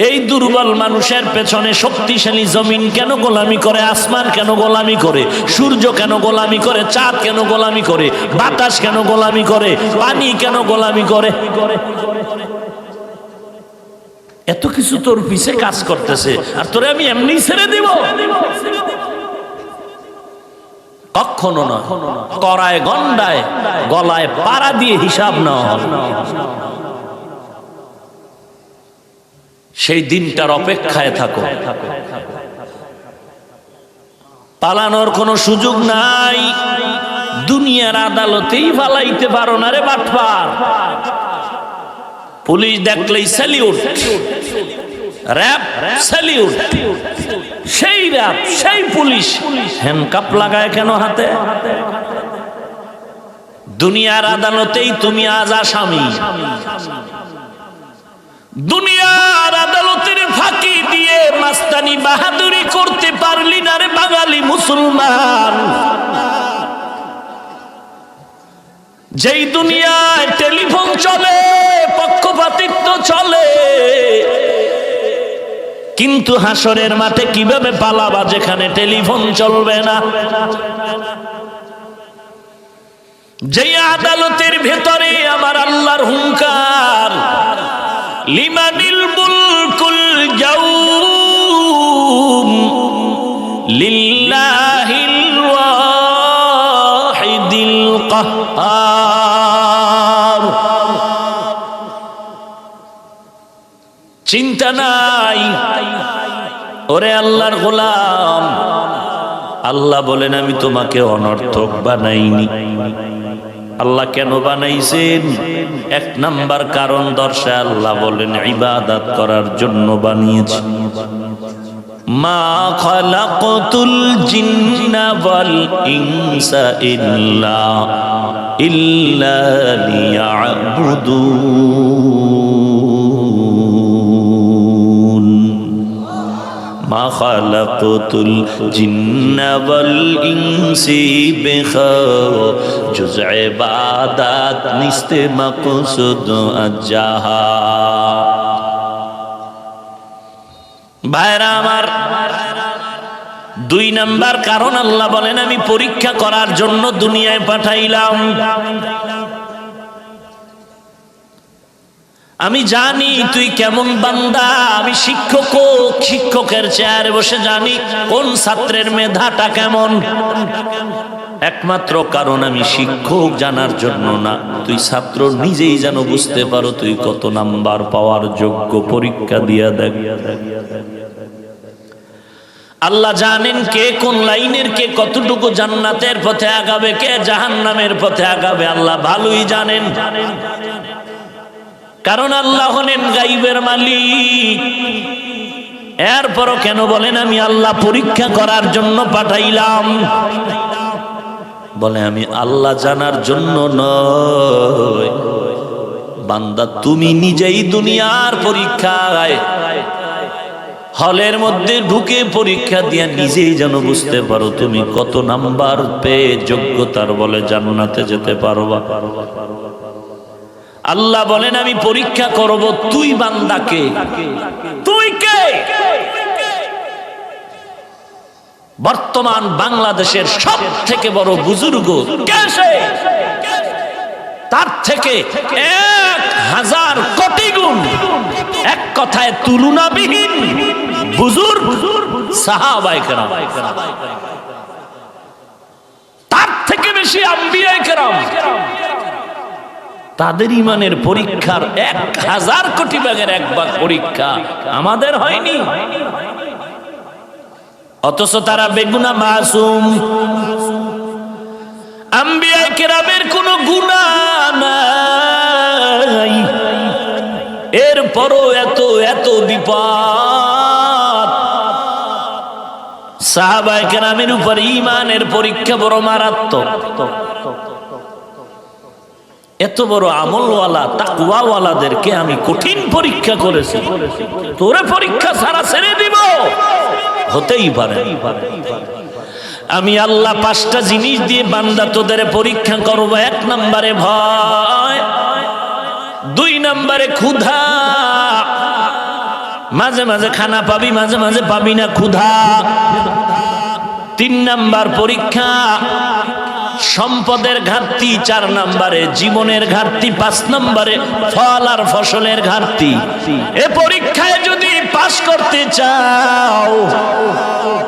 এই দুর্বল মানুষের পেছনে শক্তিশালী জমিন কেন গোলামি করে? আসমান কেন গোলামি করে? সূর্য কেন গোলামি করে? চাঁদ কেন গোলামি করে? বাতাস কেন গোলামি করে? পানি কেন গোলামি করে? এত কিছু তোর পিছে কাজ করতেছে, আর তোরে আমি এমনি ছেড়ে দিব? কখনো না। করায় গন্ডায় গলায় পাড়া দিয়ে হিসাব নেওয়া হবে। সেই দিনটার অপেক্ষায় থাকো। পালানোর কোনো সুযোগ নাই। দুনিয়ার আদালতেই পালাইতে পারো না রে বাটপার। পুলিশ দেখলেই স্যালিউট, র‍্যাব স্যালিউট, সেই র‍্যাব সেই পুলিশ হ্যান্ডকাপ লাগায় কেন হাতে? দুনিয়ার আদালতেই তুমি আজ আসামি। দুনিয়ার আদালতের ফাঁকি দিয়ে মাস্তানি বাহাদুরি করতে পারলি না রে বাঙালি মুসলমান। যেই দুনিয়ায় টেলিফোন চলে, পক্ষপাতিত্ব চলে, কিন্তু হাসরের মাঠে কিভাবে পালাবা যেখানে টেলিফোন চলবে না? যে আদালতের ভেতরে আমার আল্লাহর হুঙ্কার, লিমানিল মুলকুল ইয়াউম লিল্লাহিল ওয়াহিদিল কাহ্হার। চিন্তা নাই ওরে আল্লাহর গোলাম। আল্লাহ বলেন আমি তোমাকে অনর্থক বানাইনি। আল্লাহ কেন বানাইছেন? এক নাম্বার কারণ দর্শায় আল্লাহ বলেন ইবাদত করার জন্য বানিয়েছি। মা খালাকতুল জিন্না ওয়াল ইনসা ইল্লা লিয়াবুদুন। মা খালাকতুল জিন্না ওয়াল ইনসি বিখাজুজ ইবাদাত নিস্তে মাকসুদ আজাহা। ভাইরা আমার, দুই নাম্বার কারণ আল্লাহ বলেন আমি পরীক্ষা করার জন্য দুনিয়ায় পাঠাইলাম। আমি জানি তুই কেমন বান্দা। আমি শিক্ষকের চেয়ারে বসে জানি কোন ছাত্রের মেধাটা কেমন। একমাত্র কারণ আমি শিক্ষক জানার জন্য না, তুই ছাত্র নিজেই যেন বুঝতে পারো তুই কত নাম্বার পাওয়ার যোগ্য। পরীক্ষা দিয়া দেখ। আল্লাহ জানেন কে কোন লাইনের, কে কতটুকু জান্নাতের পথে আগাবে, কে জাহান্নামের পথে আগাবে। আল্লাহ ভালোই জানেন, কারণ আল্লাহ হলেন গাইবের মালিক। এরপরও কেন বলেন আমি আল্লাহ পরীক্ষা করার জন্য পাঠাইলাম? বলে আমি আল্লাহ জানার জন্য নয়। বান্দা তুমি নিজেই দুনিয়ার পরীক্ষায় হলের মধ্যে ঢুকে পরীক্ষা দিয়া নিজেই যেন বুঝতে পারো তুমি কত নাম্বার পেয়ে যোগ্যতার বলে জান্নাতে যেতে পারবা। আল্লাহ বলেন আমি পরীক্ষা করব তুই বান্দাকে। তুই কে? বর্তমান বাংলাদেশের সব থেকে বড় বুজুর্গ কে সে? তার থেকে 1000 কোটি গুণ, এক কথায় তুলনাবিহীন বুজুর্গ সাহাবায়ে কেরাম। তার থেকে বেশি আম্বিয়ায়ে কেরাম। তাদের ইমানের পরীক্ষার 1000 কোটি ভাগের 1 ভাগ পরীক্ষা আমাদের হয়নি। অথচ তারা বেগুনাহ মাসুম। আম্বিয়ায়ে কেরামের কোনো গুনাহ নাই, এরপরও এত বিপদ। সাহাবায়ে কেরামের উপর ঈমানের পরীক্ষা বড় মারাত্মক। এত বড় আমলওয়ালা তাকওয়াওয়ালাদেরকে আমি কঠিন পরীক্ষা করেছি। তোরে পরীক্ষা ছাড়া ছেড়ে দিব? হতেই পারে। আমি আল্লাহ 5টা জিনিস দিয়ে বান্দা তোদের পরীক্ষা করব। 1 নম্বরে ভয়, 2 নম্বরে ক্ষুধা, মাঝে মাঝে খানা পাবি, মাঝে মাঝে পাবি না ক্ষুধা। 3 নাম্বার পরীক্ষা সম্পদের ঘাটতি, 4 নম্বরে জীবনের ঘাটতি, 5 নম্বরে ফল আর ফসলের ঘাটতি। এ পরীক্ষায় যদি পাস করতে চাও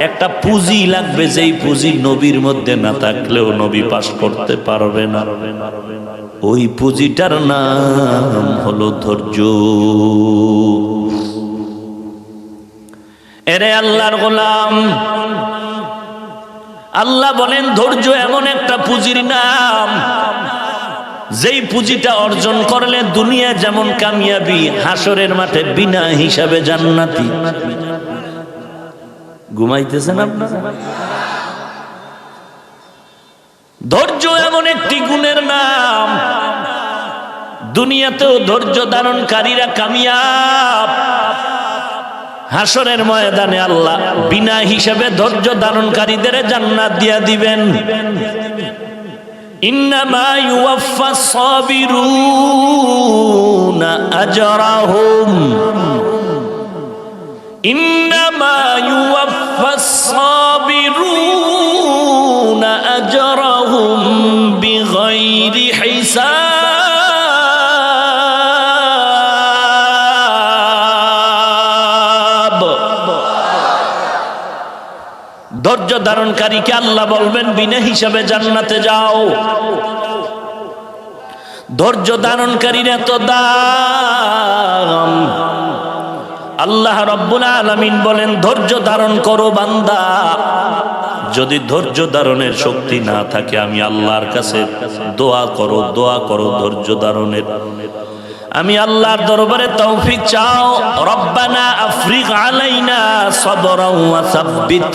একটা পুঁজি লাগবে, যেই পুঁজি নবীর মধ্যে না থাকলেও নবী পাস করতে পারবে না। ওই পুঁজিটার নাম হলো ধৈর্য। এরে আল্লাহর গোলাম, আল্লাহ বলেন ধৈর্য এমন একটা পুঁজির নাম, যেই পুঁজিটা অর্জন করলে দুনিয়া যেমন কামিয়াবি, হাসরের মাঠে বিনা হিসাবে জান্নাতি। ঘুমাইতেছেন আপনারা? ধৈর্য এমন একটি গুণের নাম, দুনিয়াতেও ধৈর্য ধারণকারীরা কামিয়াব, হাসরের ময়দানে আল্লাহ বিনা হিসাবে ধৈর্য ধারণকারীদের জান্নাত দিয়া দিবেন। ইন্নামা ইউওয়াফাস সাবিরুনা আজরাহুম, ইন্নামা ইউওয়াফাস সাবিরুনা আজরাহুম বিগাইরি হিসাব। ধৈর্য ধারণকারীকে আল্লাহ বলবেন বিনা হিসাবে জান্নাতে যাও। ধৈর্য ধারণকারীর এত দাম, আল্লাহ রাব্বুল আলামিন বলেন ধৈর্য ধারণ করো বান্দা। যদি ধৈর্য ধারণের শক্তি না থাকে, আমি আল্লাহর কাছে দোয়া করো ধৈর্য ধারণের। আমি আল্লাহর দরবারে তৌফিক চাও। রব্বানা আফরিগ আলাইনা সাবরান ওয়া সাব্বিত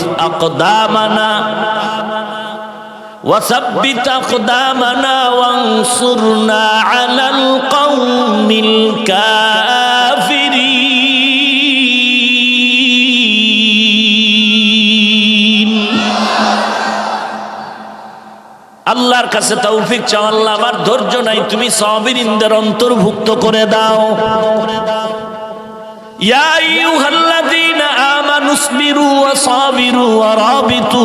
আকদামানা ওয়ানসুরনা আলাল কওমিল কাফিরিন। আল্লাহর কাছে তৌফিক চাও, আল্লাহ আমার ধৈর্য নাই, তুমি সাবিরিনদের অন্তর্ভুক্ত করে দাও। ইয়া আইয়ুহাল্লাযীনা আমানুসবিরু ওয়া সাবিরু ওয়া রাবিতু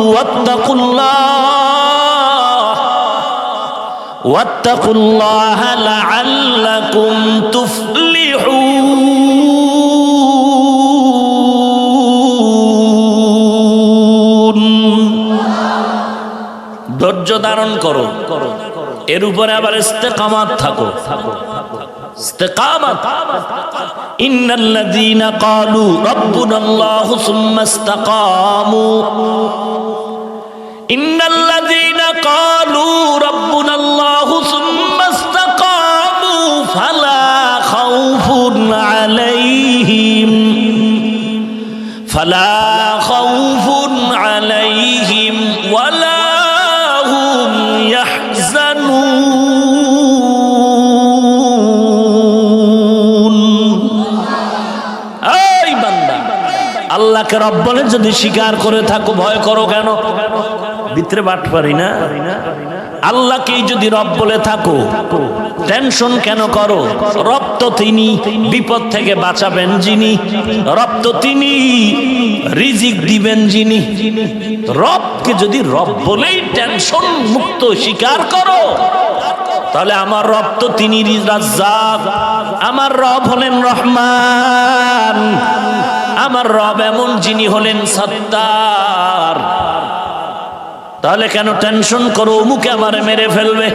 ওয়াত্তাকুল্লাহা লাআল্লাকুম তুফলিহুন। ধৈর্য ধারণ করো, এর উপরে আবার ইস্তেকামাত থাকো। ইস্তেকামাত, ইন্নাল্লাযীনা ক্বালু রাব্বুনাল্লাহু সুম্মা ইসতাকামু, ইন্নাল্লাযীনা ক্বালু রাব্বুনাল্লাহু সুম্মা ইসতাকামু ফালা খাউফুন আলাইহিম ওয়ালা আল্লাহকে রব বলে যদি স্বীকার করে থাকো, ভয় করো কেন? ভিতরে বাট পারি না। আল্লাহকেই যদি রব বলে থাকো, টেনশন কেন করো? রব তো তিনি, বিপদ থেকে বাঁচাবেন যিনি, রব তো তিনি, রিজিক দিবেন যিনি। রবকে যদি রব বলেই টেনশন মুক্ত স্বীকার করো, তাহলে আমার রব তো তিনি রাজ্জাক, আমার রব হলেন রহমান, আমার রব এমন যিনি হলেন সত্তার। তাহলে কেন টেনশন করো মুখে আমারে মেরে ফেলবে?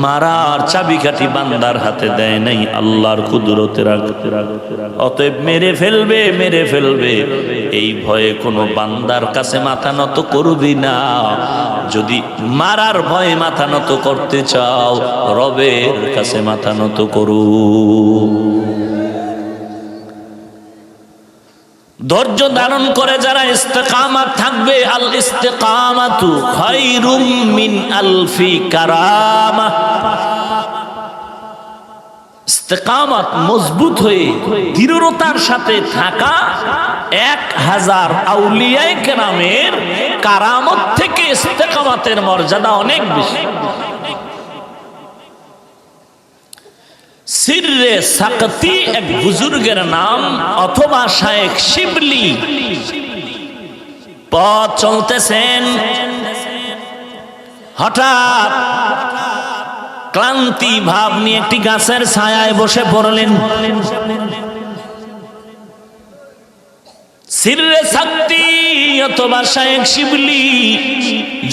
মারার চাবিকাঠি বান্দার হাতে দেয় নাই, আল্লাহর কুদরতের আগে। অতএব মেরে ফেলবে এই ভয়ে কোনো বান্দার কাছে মাথা নত করবি না। যদি মারার ভয়ে মাথা নত করতে চাও, রবের কাছে মাথা নত করো। ধৈর্য ধারণ করে যারা ইস্তেকামাত থাকবে, আল ইস্তেকামাতু খায়রুম মিন আলফি কারামা। ইস্তেকামাত মজবুত হয়ে দৃঢ়তার সাথে থাকা 1000 আউলিয়ায়ে কেরামের কারামত থেকে ইস্তেকামাতের মর্যাদা অনেক বেশি। সিররে সাকতি এক বুজুর্গের নাম, অথবা শায়েখ শিবলি। পথ চলতেছেন, হঠাৎ ক্লান্তি ভাব নিয়ে একটি গাছের ছায়ায় বসে পড়লেন। সিররে সাকতি অথবা শায়েখ শিবলি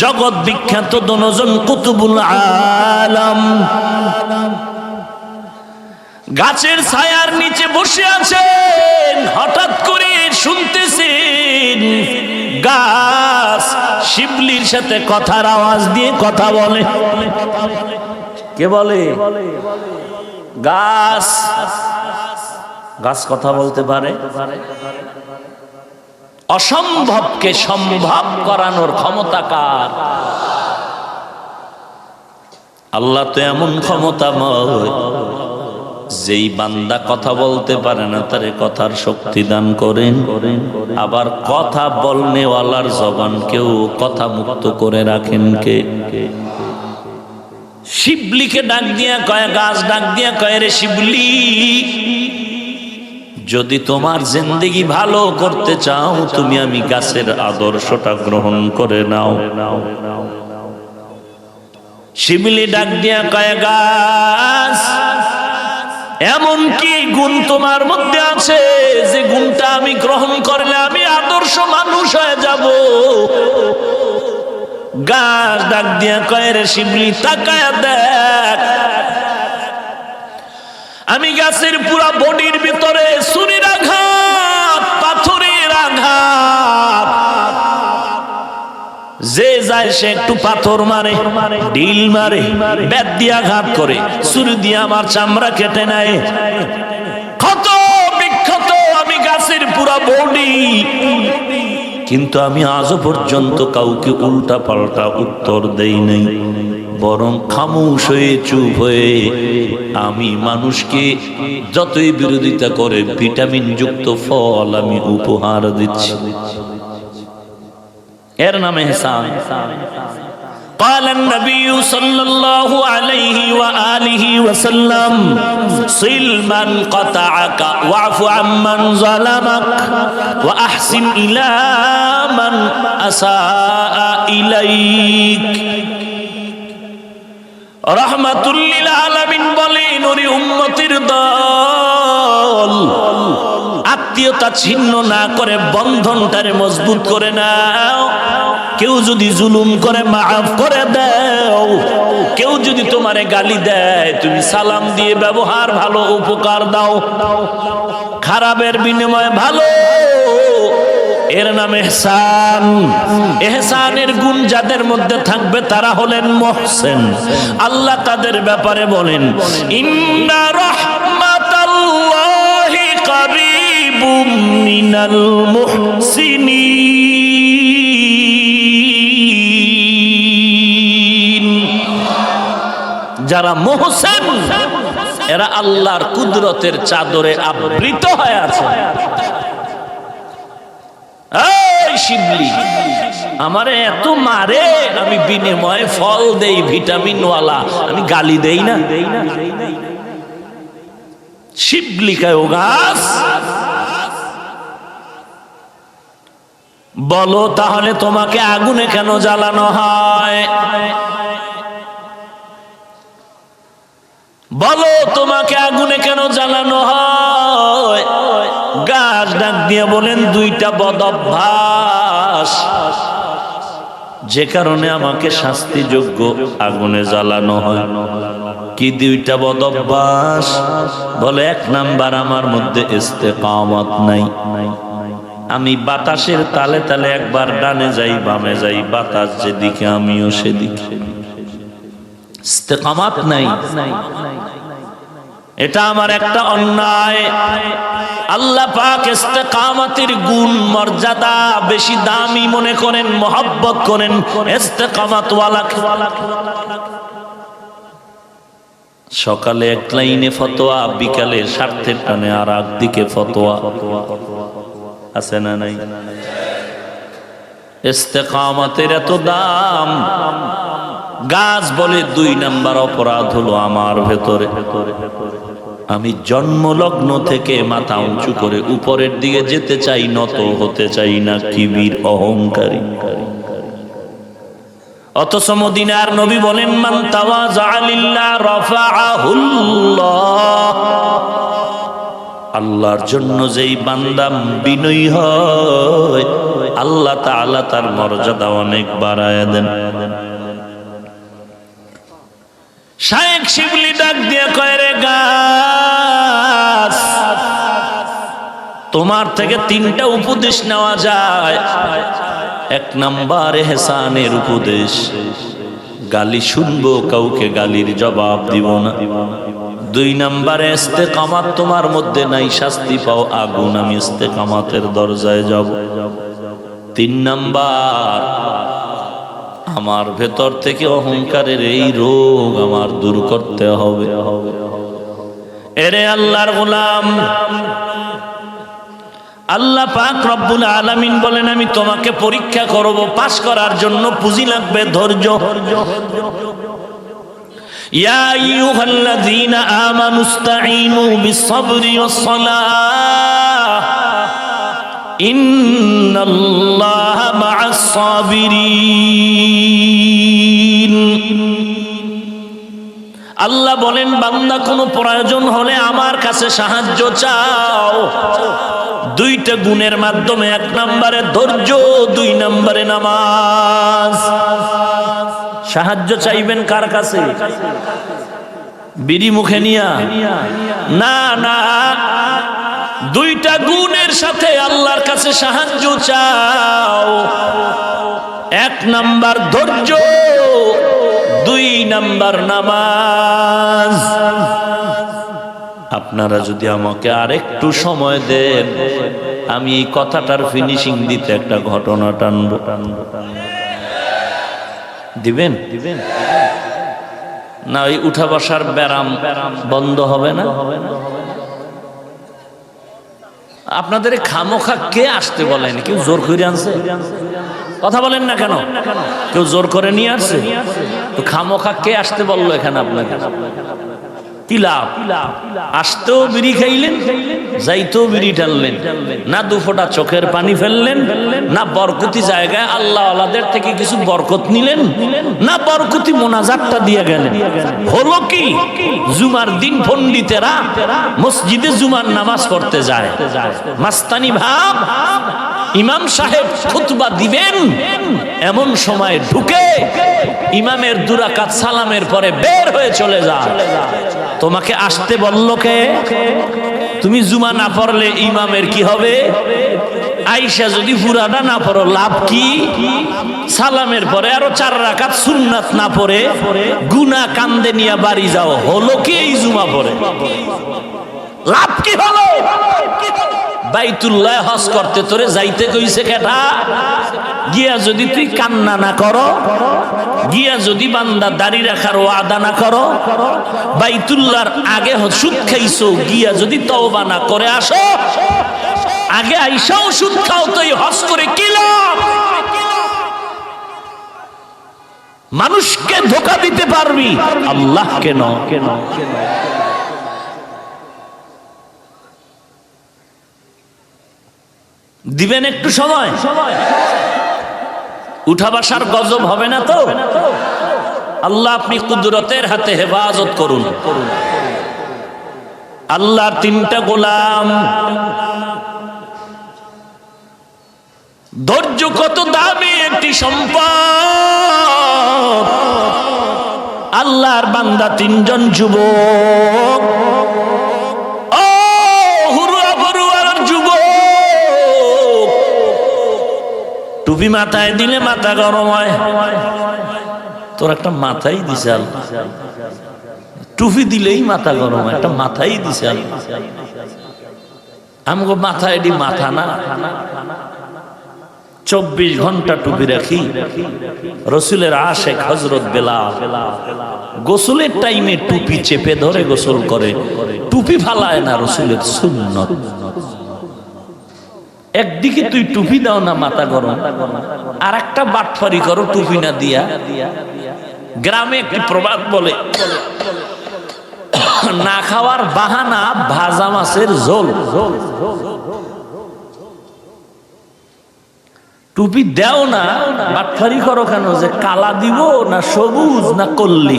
জগৎ বিখ্যাত দনজন কুতুবুল আলম। গাছের ছায়ার নিচে বসে আছেন, হঠাৎ করে শুনতেছেন গাছ শিবলির সাথে কথার আওয়াজ দিয়ে কথা বলে। কে বলে? গাছ। গাছ কথা বলতে পারে। অসম্ভবকে সম্ভব করানোর ক্ষমতা কার? আল্লাহ তো এমন ক্ষমতাময়, যেই বান্দা কথা বলতে পারে না তারে কথার শক্তি দান করেন, আবার কথা বলনেওয়ালার জবানকেও কথা মুক্ত করে রাখেন কে? শিবলিকে ডাক দিয়া কয়, গাছ ডাক দিয়া কয়, রে শিবলি, যদি তোমার জিন্দেগি ভালো করতে চাও তুমি আমি গাছের আদর্শটা গ্রহণ করে নাও। শিবলি ডাক দিয়া কয়, গাছ, এমন কি গুণ তোমার মধ্যে আছে যে গুণটা আমি গ্রহণ করলে আমি আদর্শ মানুষ হয়ে যাব? গাছ ডাক দিয়া কয়, রে শিবলি, তাকায়া দেখ, আমি গাছের পুরা বডির ভিতরে ছুরির আঘাত, পাথরের আঘাত, যে যায় সে একটু পাথর মারে, ঢিল মারে, বেত দিয়ে আঘাত করে, ছুরি দিয়ে আমার চামড়া কেটে নেয়, ক্ষত বিক্ষত আমি গাছের পুরা বডি, কিন্তু আমি আজও পর্যন্ত কাউকে উল্টা পাল্টা উত্তর দেই নাই, বরং খামোশ হয়ে চুপ হয়ে আমি মানুষকে যতই বিরোধিতা করে ভিটামিন যুক্ত ফল আমি উপহার দিচ্ছি। এর নামে ইহসান। قال النبي صلى الله عليه وآله وسلم صل من قطعك واعف عمن ظلمك وأحسن إلى من أساء إليك। রাহমাতুল লিল আলামিন বলেন, ওরে উম্মতের দল, আত্মীয়তা ছিন্ন না করে বন্ধনটারে মজবুত করে নাও। কেউ যদি জুলুম করে মাফ করে দাও, কেউ যদি তোমারে গালি দেয় তুমি সালাম দিয়ে ব্যবহার ভালো উপকার দাও, খারাপের বিনিময়ে ভালো, এর নাম ইহসান। ইহসানের গুণ যাদের মধ্যে থাকবে তারা হলেন মুহসিন। আল্লাহ তাদের ব্যাপারে বলেন, ইন্না রাহমাতাল্লাহি কারীবুম মিনাল মুহসিনিন। যারা মুহসিন এরা আল্লাহর কুদরতের চাদরে আবৃত হয়ে আছে। শিবলি আমারে এত মারে, আমি বিনিময়ে ফল দেই ভিটামিন ওয়ালা, আমি গালি দেই না। শিবলি কয়, ও গাছ, বলো তাহলে তোমাকে আগুনে কেন জ্বালানো হয়? বলো তোমাকে আগুনে কেন জ্বালানো হয়? গাছ ডাক দিয়ে বলেন, দুইটা বদ অভ্যাস যে কারণে আমাকে শাস্তিযোগ্য আগুনে জ্বালানো হয়। কি দুইটা বদ অভ্যাস? বলে, এক নাম্বার, আমার মধ্যে ইস্তেকামত নাই। আমি বাতাসের তালে তালে একবার ডানে যাই বামে যাই, বাতাস যেদিকে আমিও সেদিকে, ইস্তেকামত নাই। এটা আমার একটা অন্যায়। আল্লাহ পাক ইস্তেকামতের গুণ মর্যাদা বেশি দামি মনে করেন, মহব্বত করেন ইস্তেকামত ওয়ালাকে। সকালে এক লাইনে ফতোয়া, বিকালে স্বার্থের টানে আর একদিকে ফতোয়া, আছে না নাই? ইস্তেকামতের এত দাম। গাছ বলে, দুই নাম্বার অপরাধ হলো আমার ভেতরে, আমি জন্মলগ্ন থেকে মাথা উঁচু করে উপরের দিকে যেতে চাই, নত হতে চাই না, কিবির, অহংকারী। অথচ মদিনার নবী বলেন, মান তাওয়াযা লিল্লাহ রাফাআহুল্লাহ। আল্লাহর জন্য যেই বান্দা বিনয়ী হয় আল্লাহ তাআলা তার মর্যাদা অনেক বাড়ায় দেন। শায়েখ শিবলি ডাক দিয়ে কয়, রে গাছ, তোমার থেকে তিনটা উপদেশ নেওয়া যায়। এক নাম্বার ইহসানের উপদেশ, গালি শুনবো, কাউকে গালির জবাব দিব না। দুই নাম্বারে ইস্তেকামাত তোমার মধ্যে নাই, শাস্তি পাও আগুন, আমি ইস্তেকামাতের দরজায় যাব। তিন নাম্বার, আমার ভেতর থেকে অহংকারের এই রোগ আমার দূর করতে হবে। এরে আল্লাহর গোলাম, আল্লাহ পাক রব্বুল আলামিন বলেন আমি তোমাকে পরীক্ষা করব, পাস করার জন্য পুঁজি লাগবে ধৈর্য। ইয়া আইয়ুহাল্লাযীনা আমানুস্তাঈনু বিস-সাবরি ওয়াস-সালাহ ইন্নাল্লাহা মা'আস-সাবিরিন। আল্লাহ বলেন বান্দা কোনো প্রয়োজন হলে আমার কাছে সাহায্য চাও। দুইটা গুণের মাধ্যমে, এক নম্বরে ধৈর্য, দুই নম্বরে নামাজ। সাহায্য চাইবেন কার কাছে? বিড়ি মুখে নিয়া না, না, দুইটা গুণের সাথে আল্লাহর কাছে সাহায্য চাও। এক নাম্বার ধৈর্য, দুই নাম্বার নামাজ। আপনারা যদি আমাকে আরেকটু সময় দেন, আমি এই কথাটার ফিনিশিং দিতে একটা ঘটনা টানব। দিবেন না? ওই উঠা বসার ব্যারাম বন্ধ হবে না? আপনাদের খামোখা কে আসতে বলেন? কেউ জোর করে আনছে? কথা বলেন না কেন? কেউ জোর করে নিয়ে আসছে? তো খামোখা কে আসতে বললো এখানে আপনাকে? কি লাভ? আসতেও বিড়ি খাইলেন, যাইতেও বিড়ি টানলেন, না দুফোঁটা চোখের পানি ফেললেন, না বরকতি জায়গায় আল্লাহ আল্লাহদের থেকে কিছু বরকত নিলেন, না বরকতি মোনাজাতটা দিয়ে গেলেন। হলো কি? জুমার দিন পণ্ডিতেরা মসজিদে জুমার নামাজ পড়তে যায়, মাস্তানি ভাব। ইমাম সাহেব খুতবা দিবেন, এমন সময় ঢুকে ইমামের দুরাকাত সালামের পরে বের হয়ে চলে যায়। তোমাকে আসতে বলল কে? তুমি জুমা না পড়লে ইমামের কি হবে? আইসা যদি পুরাটা না পড়ো লাভ কি? সালামের পরে আরো 4 রাকাত সুন্নাত না পড়ে গুনাহ কান্দে নিয়ে বাড়ি যাও। হলো কি এই জুমা পড়ে? লাভ কি হলো? বাইতুল্লাহ হজ করতে তোরে যাইতে কইছে কেটা? গিয়া যদি তুই কান্না না করো, গিয়া যদি বান্দা দাড়ি রাখার ওয়াদা না করো, বাইতুল্লাহর আগে সুদ খাইছো, গিয়া যদি তওবা না করে আসো, আগে আইসাও সুদ খাও, তো এই হজ করে কি লাভ? মানুষকে ধোঁকা দিতে পারবি, আল্লাহ কেন? দিবেন একটু সময়? উঠা বসার গজব হবে না তো? আল্লাহ আপনি কুদরতের হাতে হেফাজত করুন। আল্লাহর 3টা গোলাম। ধৈর্য কত দামি একটি সম্পদ। আল্লাহর বান্দা 3 জন যুবক, টুপি মাথায় দিলে মাথা গরম হয়। তোর একটা মাথাই দিছে আল্লাহ, টুপি দিলেই মাথা গরম হয়, একটা মাথাই দিছে আল্লাহ। আমগো মাথা এডি মাথা না। 24 ঘন্টা টুপি রাখি। রসুলের আশেক হযরত বেলাল গোসলের টাইমে টুপি চেপে ধরে গোসল করে, টুপি ফালায় না, রসুলের সুন্নত। একদিকে তুই টুপি দাও না মাথা গরম, আর একটা বাটফারি করো টুপি না দিয়া। গ্রামে একটি প্রবাদ বলে, না খাওয়ার বাহানা ভাজা মাছের ঝোল। টুপি দেও না, বাটফারি করো কেন? যে কালা দিব না সবুজ না কল্লি?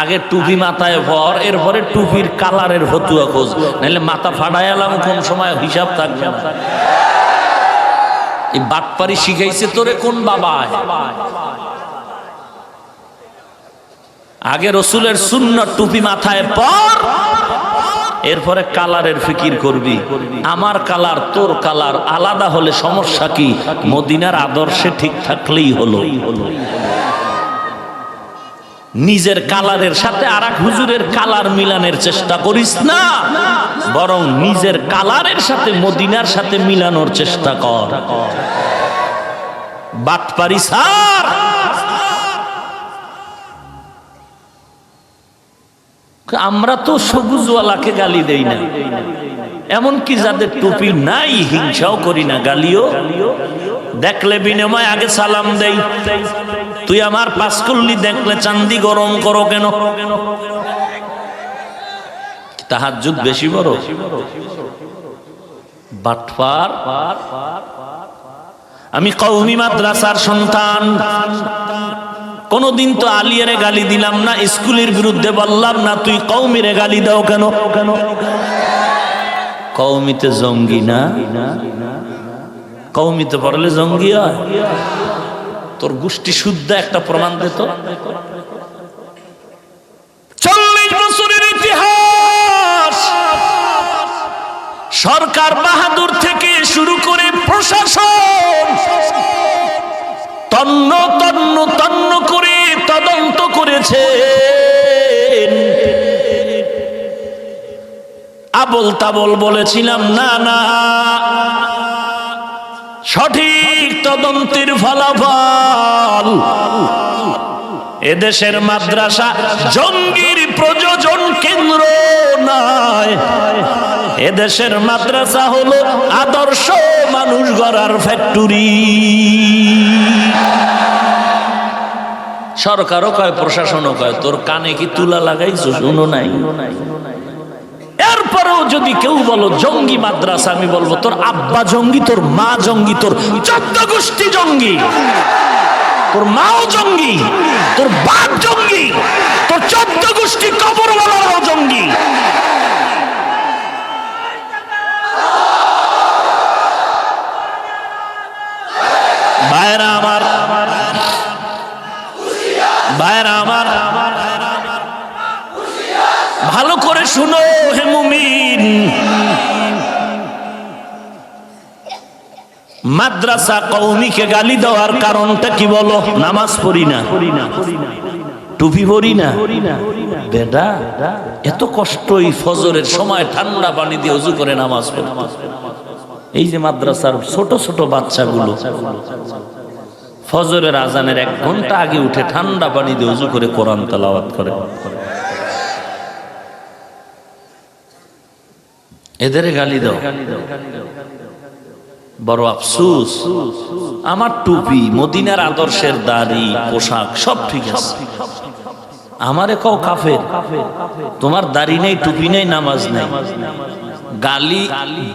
আগে টুপি মাথায় পর, এরপরে টুপির কালারের ফতুয়া খোঁজ, নাহলে মাথা ফাটায় এলাম কোন সময় হিসাব থাকবে না। এই বাটপারি শিখাইছে তোরে কোন বাবা? আগে রসুলের সুন্নাত টুপি মাথায় পর, এরপরে কালারের ফিকির করবি, আমার কালার তোর কালার আলাদা হলে সমস্যা কি? মদিনার আদর্শে ঠিক থাকলেই হলো। নিজের কালারের সাথে আরেক হুজুরের কালার মিলানের চেষ্টা করিস না, বরং নিজের কালারের সাথে মদিনার সাথে মিলানোর চেষ্টা কর। বাটপারি স্যার, আমরা তো সবুজওয়ালাকে গালি দেই না, এমনকি যাদের টুপি নাই হিংসাও করি না, গালিও দেখলে বিনিময় আগে সালাম দেই। তুই আমার পাস করলি, দেখলে চান্দি গরম করো কেন? তাহাজ্জুদ বেশি বড়? বাটপার। আমি কওমি মাদ্রাসার সন্তান, কোনদিন তো আলিয়ারে গালি দিলাম না, স্কুলের বিরুদ্ধে বললাম না। তুই কওমিরে গালি দাও কেন? কওমিতে জঙ্গি না? কওমিতে পড়লে জঙ্গি হয়? তোর গোষ্ঠী শুদ্ধ একটা প্রমাণ দে তো। 40 বছরের ইতিহাস, সরকার বাহাদুর থেকে শুরু করে প্রশাসন তন্ন তন্ন তন্ন করে তদন্ত করেছে। আবল তাবল বলেছিলাম না, না, সঠিক তদন্তের ফলাফল এদেশের মাদ্রাসা জঙ্গির প্রযোজন কেন্দ্র নয়, এদেশের মাদ্রাসা হলো আদর্শ মানুষ গড়ার ফ্যাক্টরি। সরকারও কয়, প্রশাসনও কয়, তোর কানে কি তুলা লাগাইছো? শুনো নাই? এরপরেও যদি কেউ বলো জঙ্গি মাদ্রাসা, আমি বলবো তোর আব্বা জঙ্গি, তোর মা জঙ্গি, তোর 14 গোষ্ঠী জঙ্গি, তোর মাও জঙ্গি, তোর বাপ জঙ্গি, তোর 14 গোষ্ঠী কবরওয়ালাও জঙ্গি। ভাইরা আমার, ভাইরা আমার, ভালো করে শুনো হে মুমিন। মাদ্রাসা কওমিকে গালি দেওয়ার কারণটা কি বলো? নামাজ পড়ি না, টুপি পড়ি না। বেটা, এত কষ্ট এই ফজরের সময় ঠান্ডা পানি দিয়ে ওযু করে নামাজ পড়ে। এই যে মাদ্রাসার ছোট ছোট বাচ্চাগুলো ফজরের আজানের 1 ঘন্টা আগে উঠে ঠান্ডা পানি দিয়ে ওযু করে কোরআন তেলাওয়াত করে, এদের গালি দাও। বড় আফসোস, আমার টুপি, মদিনার আদর্শের দাড়ি, পোশাক সব ঠিক আছে, আমারে কও কাফের। তোমার দাড়ি নেই, টুপি নেই, নামাজ নেই, গালি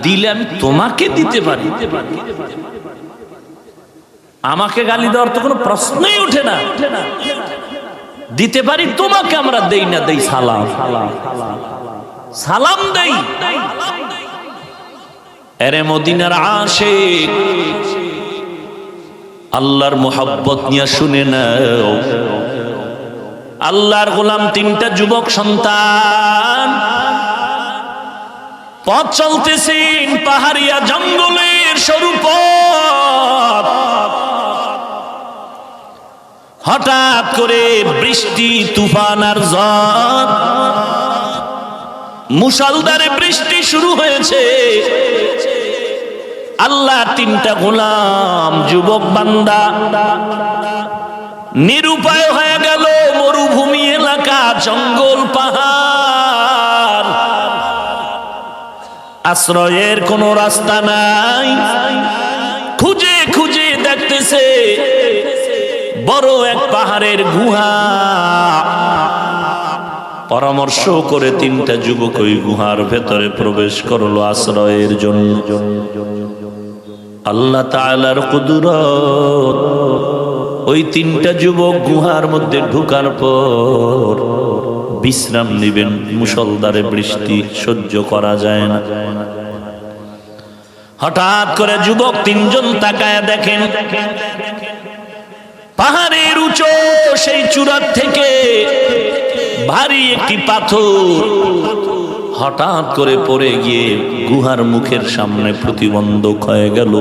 দিলে আমি তোমাকে দিতে পারি, আমাকে গালি দেওয়ার তো কোনো প্রশ্নই ওঠে না। দিতে পারি তোমাকে, আমরা দেই না, দেই সালাম, সালাম দেই। এরে মদিনার আশিক, আল্লাহর মোহাব্বত নিয়ে শুনে নাও। আল্লাহর গোলাম 3টা যুবক সন্তান পথ চলতেছেন পাহাড়িয়া জঙ্গলের সরু পথ। হঠাৎ করে বৃষ্টি, তুফান আর ঝড়, মুষলধারে বৃষ্টি শুরু হয়েছে। আল্লাহ 3টা গোলাম যুবক বান্দা নিরুপায় হয়ে গেল। মরুভূমি এলাকা, জঙ্গল, পাহাড়, আশ্রয়ের কোনো রাস্তা নাই। খুঁজে খুঁজে দেখতেছে বড় এক পাহাড়ের গুহা। পরামর্শ করে 3টা যুবক ওই গুহার ভেতরে প্রবেশ করলো আশ্রয়ের জন্য। আল্লাহ তাআলার কুদরত, ওই 3টা যুবক গুহার মধ্যে ঢোকার পর বিশ্রাম নেবেন। মুষলধারে বৃষ্টি সহ্য করা যায় না। হঠাৎ করে যুবক 3জন তাকায় দেখেন পাহাড়ের উঁচু সেই চূড়া থেকে ভারী একটি পাথর হঠাৎ করে পড়ে গিয়ে গুহার মুখের সামনে প্রতিবন্ধক হয়ে গেল,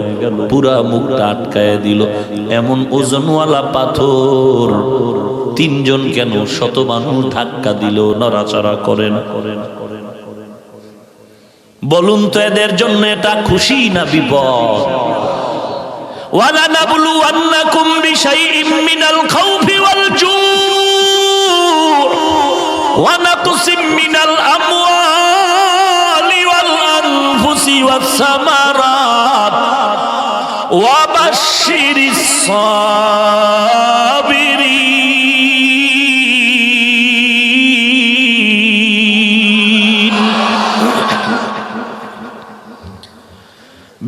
পুরা মুখটা আটকায় দিল। এমন ওজনওয়ালা পাথর, তিনজন কেন শত মানুষ ধাক্কা দিল, নড়াচড়া করেন। বলুন তো এদের জন্য এটা খুশি না বিপদ? وَلَنَبْلُوَنَّكُمْ بِشَيْءٍ مِّنَ الْخَوْفِ وَالْجُوعِ وَنَقْصٍ مِّنَ الْأَمْوَالِ وَالْأَنفُسِ وَالثَّمَرَاتِ وَبَشِّرِ الصَّابِرِينَ।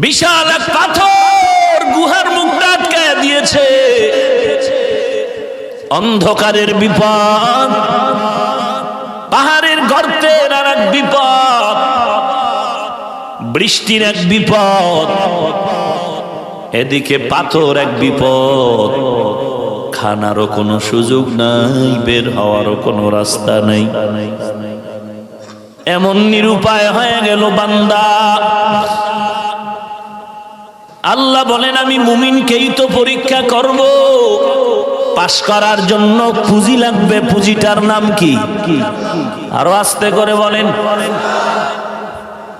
বিশাল এক পাথর গুহার মুখটা আটকায় দিয়েছে। অন্ধকারের বিপদ, পাহাড়ের গর্তের আর এক বিপদ, বৃষ্টির এক বিপদ, এদিকে পাথর এক বিপদ। খানারও কোনো সুযোগ নাই, বের হওয়ারও কোনো রাস্তা নেই। এমন নিরুপায় হয়ে গেল বান্দা। আল্লাহ বলেন আমি মুমিনকেই তো পরীক্ষা করব, পাশ করার জন্য পুঁজি লাগবে। পুঁজিটার নাম কি? আরো আস্তে করে বলেন।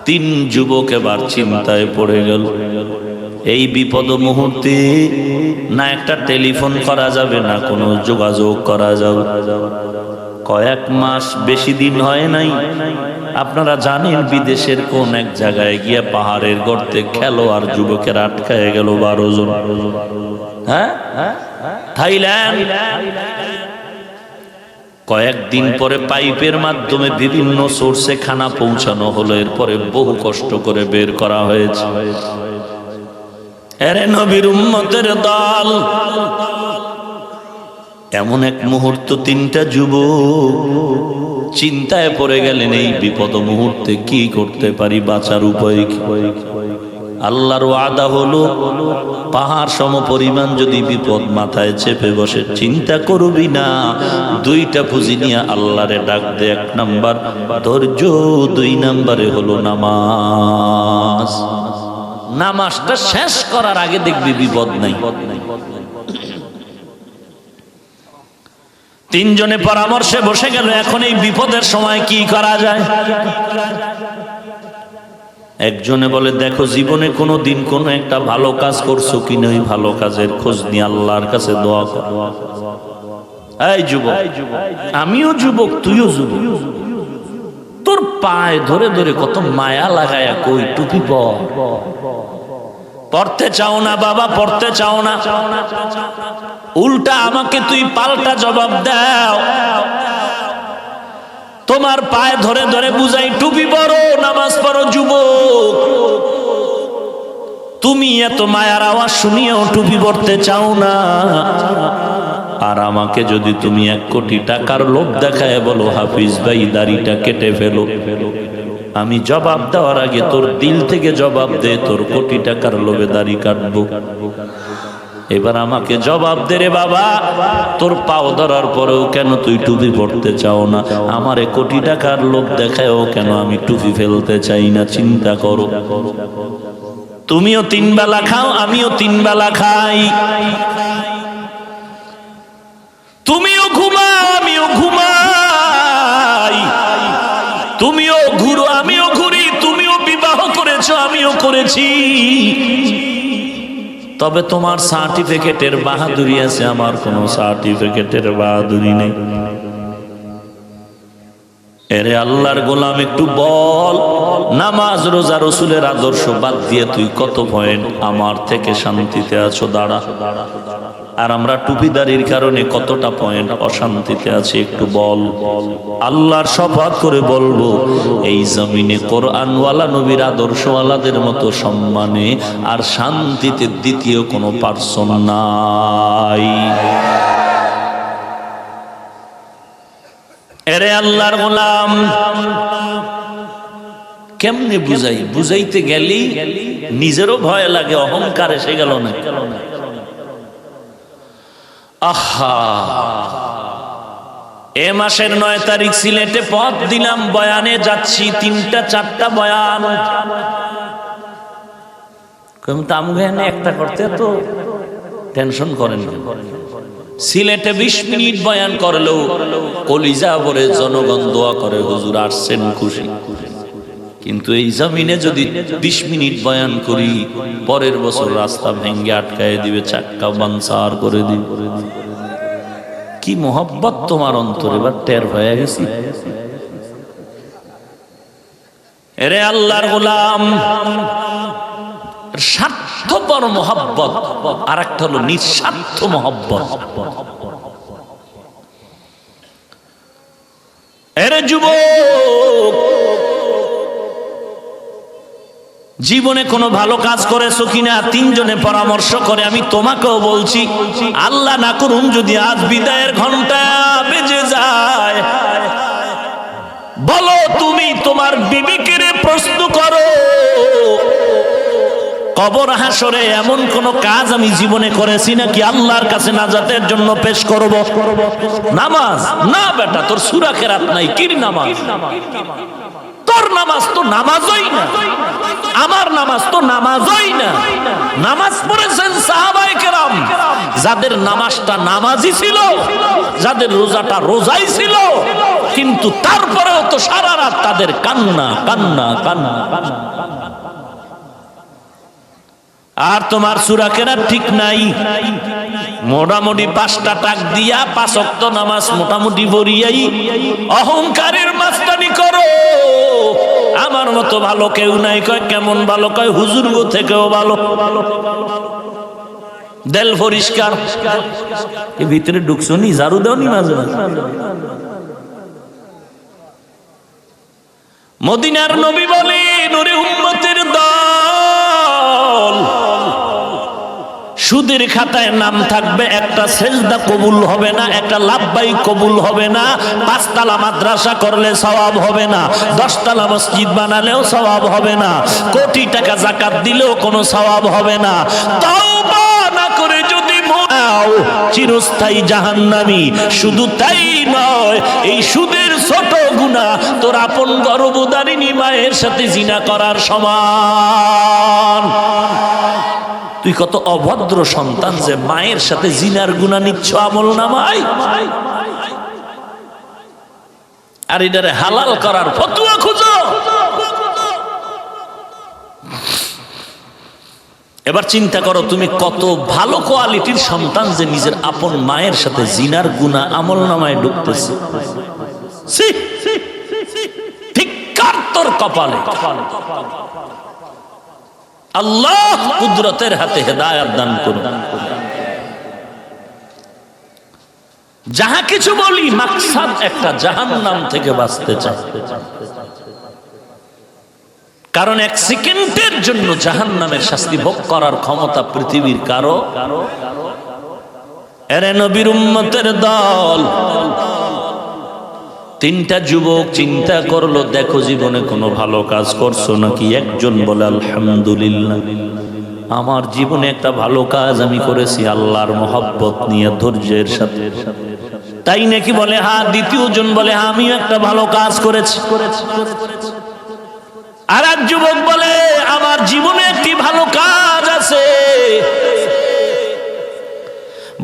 তিন যুবক এবার চিন্তায় পড়ে গেল। এই বিপদ মুহূর্তে না একটা টেলিফোন করা যাবে, না কোনো যোগাযোগ করা যাবে। কয়েক মাস, বেশি দিন হয় নাই, আপনারা জানেন বিদেশের কোন এক জায়গায় গিয়ে পাহাড়ের গর্তে খেলোয়াড় যুবকের আটকায় গেল 12 জন। হ্যাঁ, থাইল্যান্ড। কয়েকদিন পরে পাইপের মাধ্যমে বিভিন্ন সোর্সে খানা পৌঁছানো হলো। এরপরে বহু কষ্ট করে বের করা হয়েছে। এরে নবীর উম্মতের দল, এমন এক মুহূর্ত তিনটা যুবক চিন্তায় পড়ে গেলেন, এই বিপদ মুহূর্তে কি করতে পারি, বাঁচার উপায় কি? আল্লাহর ওয়াদা হলো পাহাড় সম পরিমাণ যদি বিপদ মাথায় চেপে বসে, চিন্তা করবি না। দুইটা পুঁজি নিয়ে আল্লাহরে ডাক দে। 1 নাম্বার ধৈর্য, 2 নাম্বারে হলো নামাজ। নামাজটা শেষ করার আগে দেখবি বিপদ নাই। তিনজনে পরামর্শে বসে গেল, এখন এই বিপদের সময় কি করা যায়? একজনে বলে দেখো জীবনে কোনো দিন কোনো একটা ভালো কাজ করছো কিনা, ওই ভালো কাজের খোঁজ নিয়ে আল্লাহর কাছে দোয়া কর। এই যুবক, আমিও যুবক, তুইও যুবক, তোর পায়ে ধরে ধরে কত মায়া লাগায়া কই টুপি পর। পড়তে চাও না বাবা, পড়তে চাও না, উল্টা আমাকে তুই পাল্টা জবাব দাও। তোমার পায়ে ধরে ধরে বুঝাই টুপি পরো, নামাজ পড়ো যুবক। তুমি এত মায়ার আওয়াজ শুনিয়েও টুপি পড়তে চাও না, আর আমাকে যদি তুমি 1 কোটি টাকার লোভ দেখায় বলো হাফিজ ভাই দাড়িটা কেটে ফেলো, আমি জবাব দেওয়ার আগে তোর দিল থেকে জবাব দে, তোর কোটি টাকার লোভে দাড়ি কাটবো। এবার আমাকে জবাব দে রে বাবা, তোর পাও ধরার পরেও কেন তুই টুপি পড়তে চাও না? আমারে কোটি টাকার লোভ দেখায়ও কেন আমি টুপি ফেলতে চাই না? চিন্তা করো। তুমিও 3 বেলা খাও, আমিও 3 বেলা খাই। তুমিও ঘুমাও, আমিও ঘুমাই। তুমিও ঘুরো, আমিও ঘুরি। তুমিও বিবাহ করেছো, আমিও করেছি। তবে তোমার সার্টিফিকেটের বাহাদুরি আছে, আমার কোনো সার্টিফিকেটের বাহাদুরি নেই। এরে আল্লাহর গোলাম একটু বল, নামাজ রোজা রসুলের আদর্শ বাদ দিয়ে তুই কত পয়েন্ট আমার থেকে শান্তিতে আছো? দাঁড়া। আর আমরা টুপিদারির কারণে কতটা পয়েন্ট অশান্তিতে আছি একটু বল। আল্লাহর শপথ করে বলবো, এই জমিনে কোরআনওয়ালা নবীর আদর্শওয়ালাদের মতো সম্মানে আর শান্তিতে দ্বিতীয় কোনো পার্সন নাই। এরে আল্লাহর গোলাম, কেমনে বুঝাই? বুঝাইতে গেলি নিজেরও ভয় লাগে, অহংকার এসে গেল না? আহা, এ মাসের 9 তারিখ সিলেটে পথ দিলাম, বয়ানে যাচ্ছি, 3টা 4টা বয়ান। তামগানে একটা করতে তো টেনশন করেন। সিলেটে 20 মিনিট বয়ান করলেও কলিজা ভরে জনগণ দোয়া করে, হুজুর আসছেন, খুশি। কিন্তু এই জমিনে যদি 20 মিনিট বয়ান করি, পরের বছর রাস্তা ভেঙ্গে আটকায় দিবে, চাক্কা বানসার করে দিবে। কি মোহব্বত তোমার অন্তরে, এবার টের হয়ে গেছি। এরে আল্লাহর গোলাম, স্বার্থপর মোহব্বত আর একটা হলো নিঃস্বার্থ মোহব্বত। এরে যুবক, জীবনে কোনো ভালো কাজ করেছো কিনা 3 জনে পরামর্শ করে, আমি তোমাকেও বলছি, আল্লাহ না করুন যদি আজ বিদায়ের ঘন্টা বেজে যায়, বলো তুমি তোমার বিবেকের প্রশ্ন করো, কবর হাসরে এমন কোন কাজ আমি জীবনে করেছি নাকি আল্লাহর কাছে নাজাতের জন্য পেশ করব? নামাজ না বেটা, তোর সূরা কেরাত নাই, কি নামাজ? তোর নামাজ তো নামাজই না, আমার নামাজ তো নামাজই না। নামাজ পড়েছেন সাহাবায়ে কেরাম, যাদের নামাজটা নামাজই ছিল, যাদের রোজাটা রোজাই ছিল, কিন্তু তারপরেও তো সারা রাত তাদের কান্না কান্না কান্না কান্না। আর তোমার সূরা কেরাত ঠিক নাই, মোটামুটি 5টা টাক দিয়া 5 ওয়াক্ত নামাজ মোটামুটি পড়িয়াই অহংকারের মাস্তানি করো। আমার মতো ভালো কেউ নাই। কয় কেমন ভালো? কয় হুজুর গো থেকেও ভালো। দেল পরিষ্কার, এর ভিতরে ঢুকছো নি, ঝাড়ু দাও নি মাঝে মাঝে। মদিনার নবী বলে, নূরে উম্মতের দল, সুদের খাতায় নাম থাকবে, একটা সেজদা কবুল হবে না, একটা লাব্বাই কবুল হবে না, 5 তালা মাদ্রাসা করলে সওয়াব হবে না, 10 তালা মসজিদ বানালেও সওয়াব হবে না, কোটি টাকা যাকাত দিলেও কোনো সওয়াব হবে না। তওবা না করে যদি মরাও, চিরস্থায়ী জাহান্নামী। শুধু তাই নয়, এই সুদের ছোট গুনাহ তোর আপন গর্ভধারিণী মায়ের সাথে জিনা করার সমান। তুই কত অভদ্র সন্তান যে মায়ের সাথে জিনার গুনাহ নিচ্ছ আমল নামায়, আর এটারে হালাল করার ফতোয়া খুঁজো। এবার চিন্তা করো, তুমি কত ভালো কোয়ালিটির সন্তান যে নিজের আপন মায়ের সাথে জিনার গুনাহ আমল নামায় ঢুকতেছে। ধিক্কার তোর কপালে। আল্লাহ কুদরতের হাতে হেদায়েত দান করুন। যাহা কিছু বলি মাকসাদ একটা, জাহান্নাম থেকে বাঁচতে চাই। কারণ 1 সেকেন্ডের জন্য জাহান্নামের শাস্তি ভোগ করার ক্ষমতা পৃথিবীর কারো। এরে নবীর উম্মতের দল, 3টা যুবক চিন্তা করলো, দেখো জীবনে কোনো ভালো কাজ করছো নাকি? একজন বলে আলহামদুলিল্লাহ, আমার জীবনে একটা ভালো কাজ আমি করেছি আল্লাহর মহব্বত নিয়ে, ধৈর্যের সাথে। তাই নাকি? বলে হ্যাঁ। দ্বিতীয়জন বলে হ্যাঁ, আমিও একটা ভালো কাজ করেছি। আর এক যুবক বলে আমার জীবনে একটি ভালো কাজ আছে।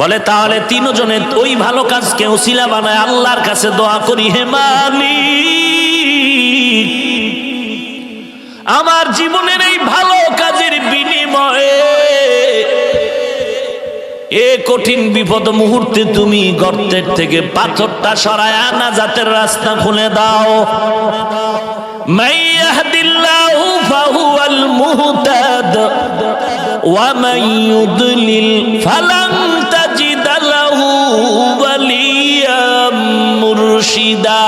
বলে তাহলে 3 জনে ওই ভালো কাজকে উসিলা বানায় আল্লাহর কাছে দোয়া করি, হে মালিক, আমার জীবনের এই ভালো কাজের বিনিময়ে এ কঠিন বিপদ মুহূর্তে তুমি গর্তের থেকে পাথরটা সরায় নাজাতের রাস্তা খুলে দাও। মান ইয়াহদিল্লাহু ফাহুয়াল মুহতাদ ওয়া মান ইউদ্লিল ফালান তাজিদ লাহু ওয়ালিয়াম মুরশিদা।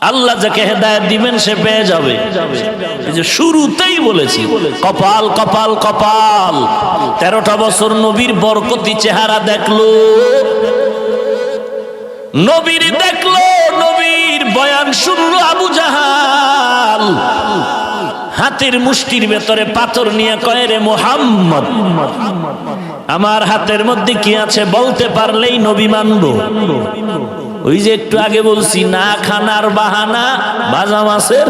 আল্লাহ যাকে হেদায়েত দিবেন সে পেয়ে যাবে। এই যে শুরুতেই বলেছি, কপাল কপাল কপাল। 13টা বছর নবীর বরকতি চেহারা দেখলো, নবীর দেখলো, নবীর বয়ান শুনলো আবু জাহাল। হাতের মুষ্টির ভেতরে পাথর নিয়ে কয়, রে মুহাম্মদ, আমার হাতের মধ্যে কি আছে বলতে পারলেই নবী মানবো। ওই যে একটু আগে বলছি, না খানার বাহানা ভাজা মাছের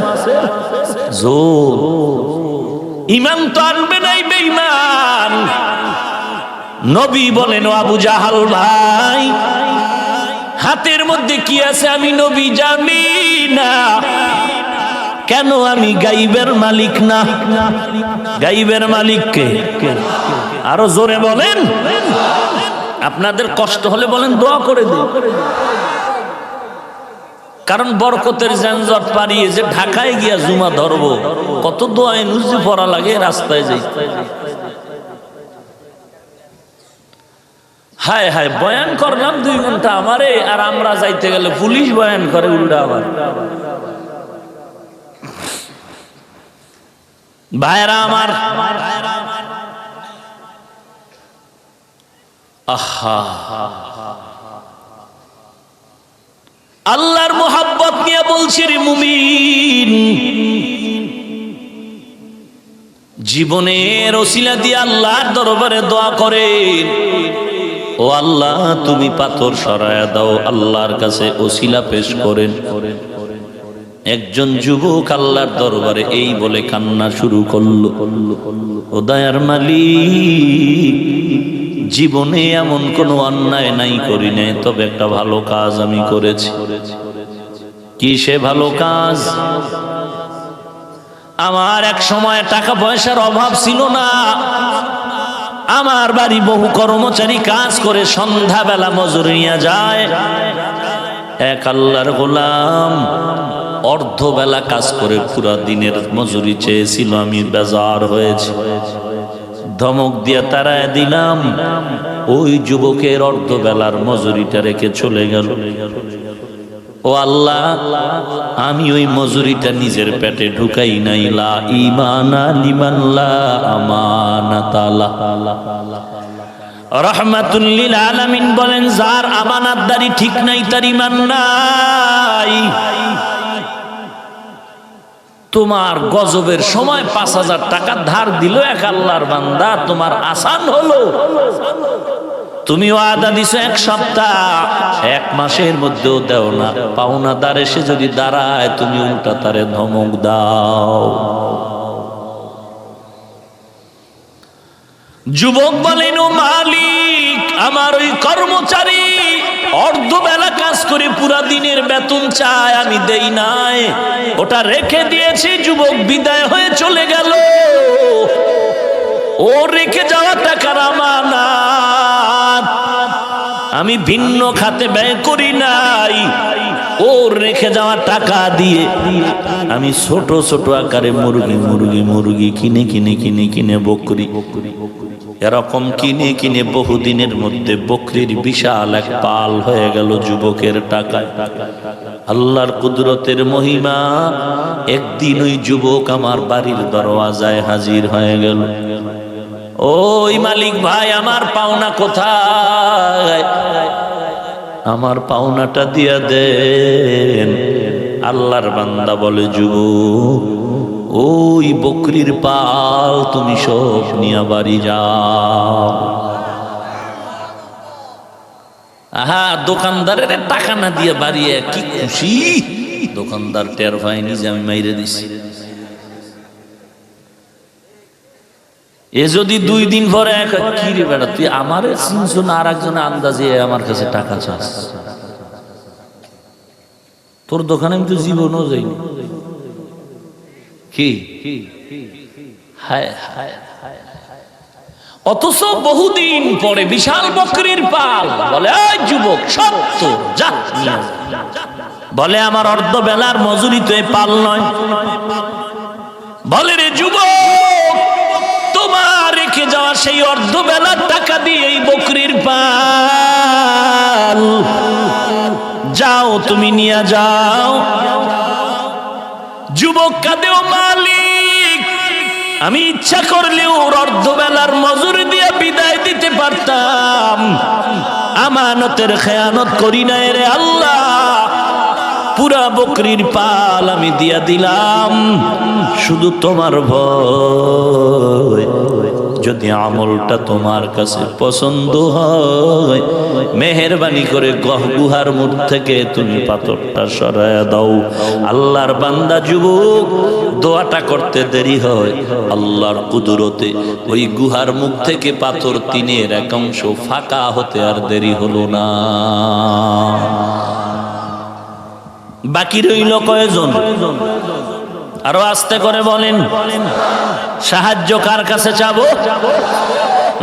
ঝোল। ইমান তো আনবে নাই বেঈমান। নবী বলেন, ও আবু জাহাল ভাই, হাতের মধ্যে কি আছে আমি নবী জানি না। কেন? আমি গাইবের মালিক না। গাইবের মালিক কে? আরো জোরে বলেন। আপনাদের কষ্ট হলে বলেন দোয়া করে দিন। কারণ বরকতের যানজট পারিয়ে যে ঢাকায় গিয়া জুমা ধরবো, কত দোয়ায় নুজি পড়া লাগে রাস্তায় যাই। হায় হায়, বয়ান করলাম 2 ঘন্টা আমারে, আর আমরা যাইতে গেলে পুলিশ বয়ান করে উল্টা আবার। ভাইরা আমার, আহা, আল্লাহর মোহাব্বত নিয়ে বলছি রে মুমিন, জীবনের ওসিলা দিয়ে আল্লাহর দরবারে দোয়া করেন, ও আল্লাহ তুমি পাথর সরায়া দাও। আল্লাহর কাছে ওসিলা পেশ করেন। একজন যুবক আল্লাহর দরবারে এই বলে কান্না শুরু করলো, ও দয়ার মালিক, জীবনে এমন কোনো অন্যায় নাই করি নাই, তবে একটা ভালো কাজ আমি করেছি। কি সে ভালো কাজ? আমার এক সময় টাকা পয়সার অভাব ছিল না। আমার বাড়ি বহু কর্মচারী কাজ করে সন্ধ্যাবেলা মজুরি নিয়ে যায়। এক আল্লাহর গোলাম অর্ধবেলা কাজ করে পুরা দিনের মজুরি চেয়েছিল। আমি বেজার হয়েছি, ধমক দিয়ে তাড়ায় দিলাম। ওই যুবকের অর্ধবেলার মজুরিটা রেখে চলে গেল। ও আল্লাহ, আমি ওই মজুরিটা নিজের পেটে ঢুকাই নাই। লা ঈমানা লিমান লা আমানাতা লাহ। রাহমাতুল লিল আলামিন বলেন, যার আমানতদারি ঠিক নাই তার ঈমান নাই। তোমার গজবের সময় 5000 টাকা ধার দিল এক আল্লাহর বান্দা, তোমার আসান হলো। তুমি ওয়াদা দিছো 1 সপ্তাহ, 1 মাসের মধ্যেও দেও না। পাওনাদার এসে যদি দাঁড়ায়, তুমি উল্টা তারে ধমক দাও। যুবক বলেন, ও মালিক, আমার ওই কর্মচারী অর্ধবেলা কাজ করে পুরা দিনের বেতন চায়, আমি দেই নাই, ওটা রেখে দিয়েছি। যুবক বিদায় হয়ে চলে গেল। ও রেখে যাওয়া টাকার আমানত আমি ভিন্ন খাতে ব্যয় করি নাই। ও রেখে যাওয়া টাকা দিয়ে আমি ছোট ছোট আকারে মুরগি কিনে বকরি, এরকম কিনে বহুদিনের মধ্যে বকরির বিশাল এক পাল হয়ে গেল যুবকের টাকায়। আল্লাহর কুদরতের মহিমা, একদিন ওই যুবক আমার বাড়ির দরওয়াজায় হাজির হয়ে গেল। ওই মালিক ভাই, আমার পাওনা কোথায়? আমার পাওনাটা দিয়া দেন। আল্লাহর বান্দা বলে, যুবক, ওই বকরির পাল তুমি সব নিয়ে বাড়ি যাও। আহা, দোকানদারের টাকা না দিয়ে বাড়িয়ে কি খুশি। দোকানদার টের পায়নি যে আমি মাইরে দিছি। এ যদি 2 দিন পরে কি রে বেটা, তুই আমারে চিনছো না, আর একজনে আন্দাজে আমার কাছে টাকা চাস। তোর দোকানে আমি তো জীবনও যাইনি। কি হায় হায়, অথচ বহুদিন পরে বিশাল বকরির পাল। বলে, এই যুবক, সত্য যা। বলে, আমার অর্ধবেলার মজুরি তো এই পাল নয়। বলে, রে যুবক, তোমার রেখে যাওয়া সেই অর্ধবেলার টাকা দিয়ে এই বকরির পাল যাও, তুমি নিয়ে যাও। যুবক কাঁদে, ও মালিক, আমি ইচ্ছা করলেও ওর অর্ধবেলার মজুরি দিয়ে বিদায় দিতে পারতাম, আমানতের খেয়ানত করি না রে আল্লাহ। পুরা বকরির পাল আমি দিয়া দিলাম, শুধু তোমার ভয় যদি আমলটা তোমার কাছে পছন্দ হয় মেহেরবানি করে গুহার মুখ থেকে তুমি পাথরটা সরায়া দাও। আল্লাহর বান্দা যুবক দোয়াটা করতে দেরি হয়, আল্লাহর কুদরতে ওই গুহার মুখ থেকে পাথর 3/1 অংশ ফাঁকা হতে আর দেরি হলো না। বাকি রইল কয়জন? আরো আস্তে করে বলেন। সাহায্য কার কাছে চাবো?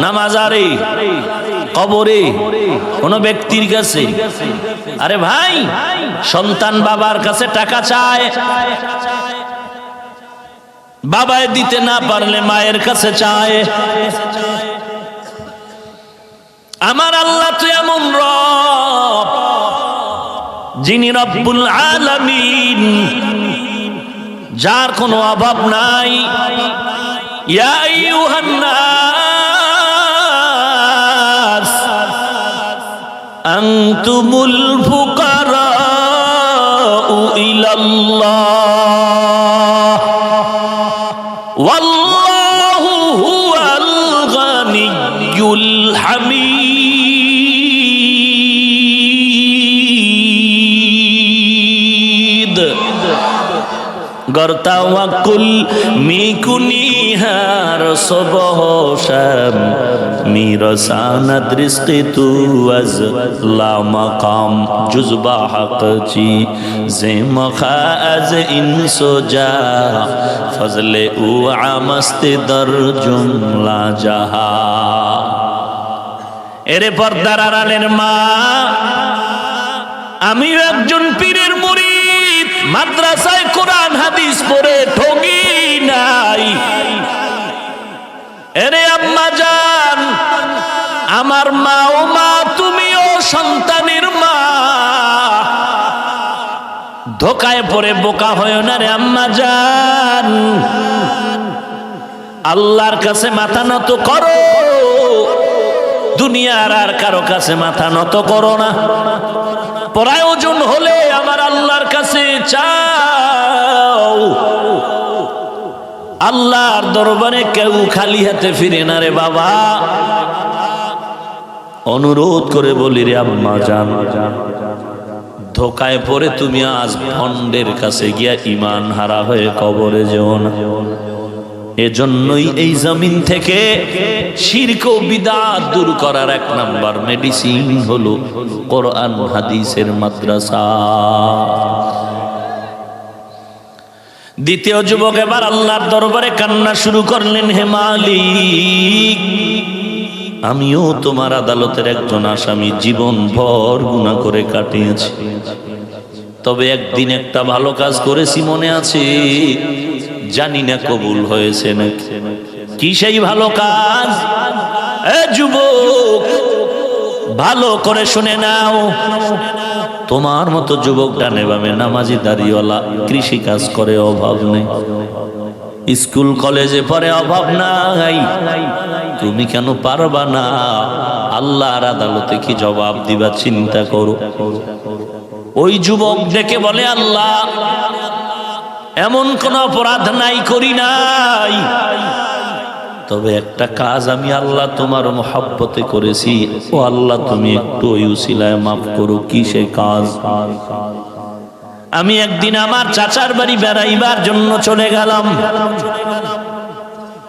না মাজারে, কবরে, কোন ব্যক্তির কাছে? আরে ভাই, সন্তান বাবার কাছে টাকা চায়, বাবায় দিতে না পারলে মায়ের কাছে চায়। আমার আল্লাহ তো এমন রব যিনি রব্বুল আলামিন, যার কোনো অভাব নাই। ইয়া আইয়ুহান নাস আনতুমুল ফুকারাউ ইলাল্লাহ ওয়াল্লাহু হুয়াল গানিয়্যুল হামিদ। গর্তাওয়াকুল মিকুনিহার সবহশাম মিরসানাদ রিজকি তু আজ লা মাকাম জুজবা হাকচি জেমখা আজ ইনসোজা ফজলে উ আমস্তে দর জুমলা জাহা। এরে পর্দার আড়ালের মা, আমিও একজন পীরের মুরিদ, মাদ্রাসায় কোরআন হাদিস পড়ে ঠগি নাই। এরে আম্মা জান, আমার মা ও মা, তুমিও সন্তানের মা, ধোকায় পড়ে বোকা হয় না রে আম্মা জান। আল্লাহর কাছে মাথা নত করো, দুনিয়ার আর কারো কাছে মাথা নত করো না। প্রয়োজন হলে আমার আল্লাহর কাছে চাও। আল্লাহর দরবারে কেউ খালি হাতে ফিরে না রে বাবা। অনুরোধ করে বলি রে আম্মা জান, ধোকায় পড়ে তুমি আজ ভণ্ডের কাছে গিয়া ঈমান হারা হয়ে কবরে যেও না। এজন্যই এই জমিন থেকে শিরক ও বিদআত দূর করার 1 নাম্বার মেডিসিন হলো কোরআন হাদিসের মাদ্রাসা। দ্বিতীয় যুবক এবার আল্লাহর দরবারে কান্না শুরু করলেন, হে মালিক, আমিও তোমার আদালতের একজন আসামি, জীবন ভর গুনাহ করে কাটিয়েছি, তবে একদিন একটা ভালো কাজ করেছি মনে আছে, জানি না কবুল হয়েছে নাকি। কি সেই ভালো কাজ? এ যুবক, ভালো করে শুনে নাও। তোমার মতো যুবক ডানে বামে নামাজি দাড়িওয়ালা, কৃষি কাজ করে, অভাব নেই, স্কুল কলেজে পড়ে, অভাব নাই। তুমি কেন পারবা না? আল্লাহর আদালতে কি জবাব দিবা চিন্তা করো। ওই যুবক ডেকে বলে, আল্লাহ, এমন কোন অপরাধ নাই, করি নাই, তবে একটা কাজ আমি আল্লাহ তোমার মহব্বতে করেছি, ও আল্লাহ তুমি একটু ওই উসিলায় মাফ করো। কি সেই কাজ? আমি একদিন আমার চাচার বাড়ি বেড়াইবার জন্য চলে গেলাম।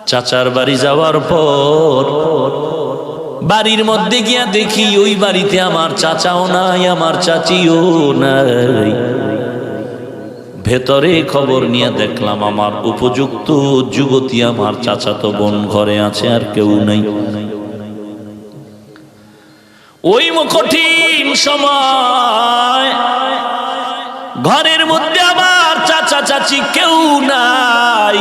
চাচার বাড়ি যাওয়ার পর বাড়ির মধ্যে গিয়া দেখি ওই বাড়িতে আমার চাচাও নাই, আমার চাচিও নাই। ভেতরে খবর নিয়ে দেখলাম আমার উপযুক্ত যুবতী আমার চাচাতো বোন ঘরে আছে, আর কেউ নাই। ওই কঠিন সময় ঘরের মধ্যে আমার চাচা চাচি কেউ নাই,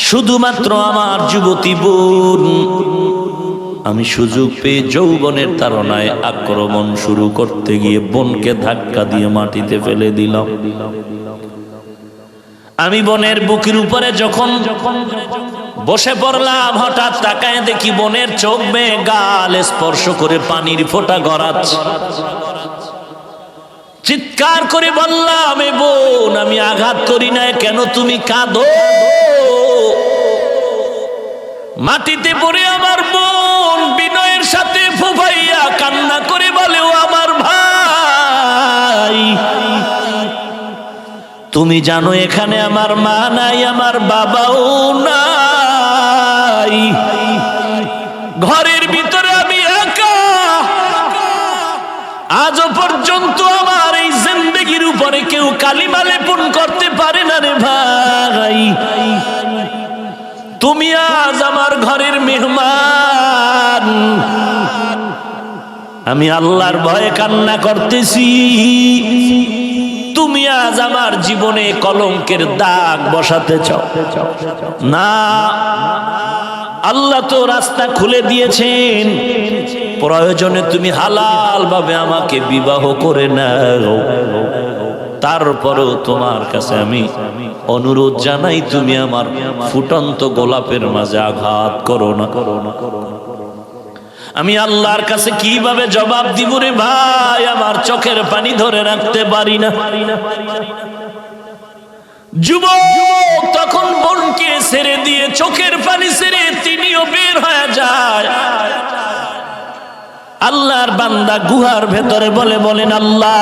শুধুমাত্র আমার যুবতী বোন। আমি সুযোগ পেয়ে যৌবনের তাড়নায় আক্রমণ শুরু করতে গিয়ে বোনকে ধাক্কা দিয়ে মাটিতে ফেলে দিলাম। আমি বোনের বুকের উপরে যখন বসে পড়লাম, হঠাৎ তাকায় দেখি বোনের চোখ বেয়ে গাল স্পর্শ করে পানির ফোঁটা গড়াচ্ছে। চিৎকার করে বললাম, এ বোন, আমি আঘাত করি না, কেন তুমি কাঁদো? মাটিতে পড়ে আমার বোন বিনয়ের সাথে ফুফাইয়া কান্না করে বলে, ও আমার ভাই, তুমি জানো এখানে আমার মা নাই, আমার বাবাও নাই, ঘরের ভিতরে আমি একা, আজও পর্যন্ত আমার এই জিন্দেগির উপরে কেউ কালিমা লেপন করতে পারে না রে ভাই, তুমি আজ আমার ঘরের মেহমান, আমি আল্লাহর ভয়ে কান্না করতেছি, তুমি আজ আমার জীবনে কলঙ্কের দাগ বসাতে চাও না। আল্লাহ তো রাস্তা খুলে দিয়েছেন, প্রয়োজনে তুমি হালাল ভাবে আমাকে বিবাহ করে নাও, তারপরেও তোমার কাছে আমি অনুরোধ জানাই, তুমি আমার ফুটন্ত গোলাপের মাঝে আঘাত করো না। আমি আল্লাহর কাছে কিভাবে জবাব দিব রে ভাই, আমার চোখের পানি ধরে রাখতে পারি না। যুবক তখন বোনকে ছেড়ে দিয়ে চোখের পানি ছেড়ে তিনিও বের হয়ে যায়। আল্লাহর বান্দা গুহার ভেতরে বলেন, আল্লাহ,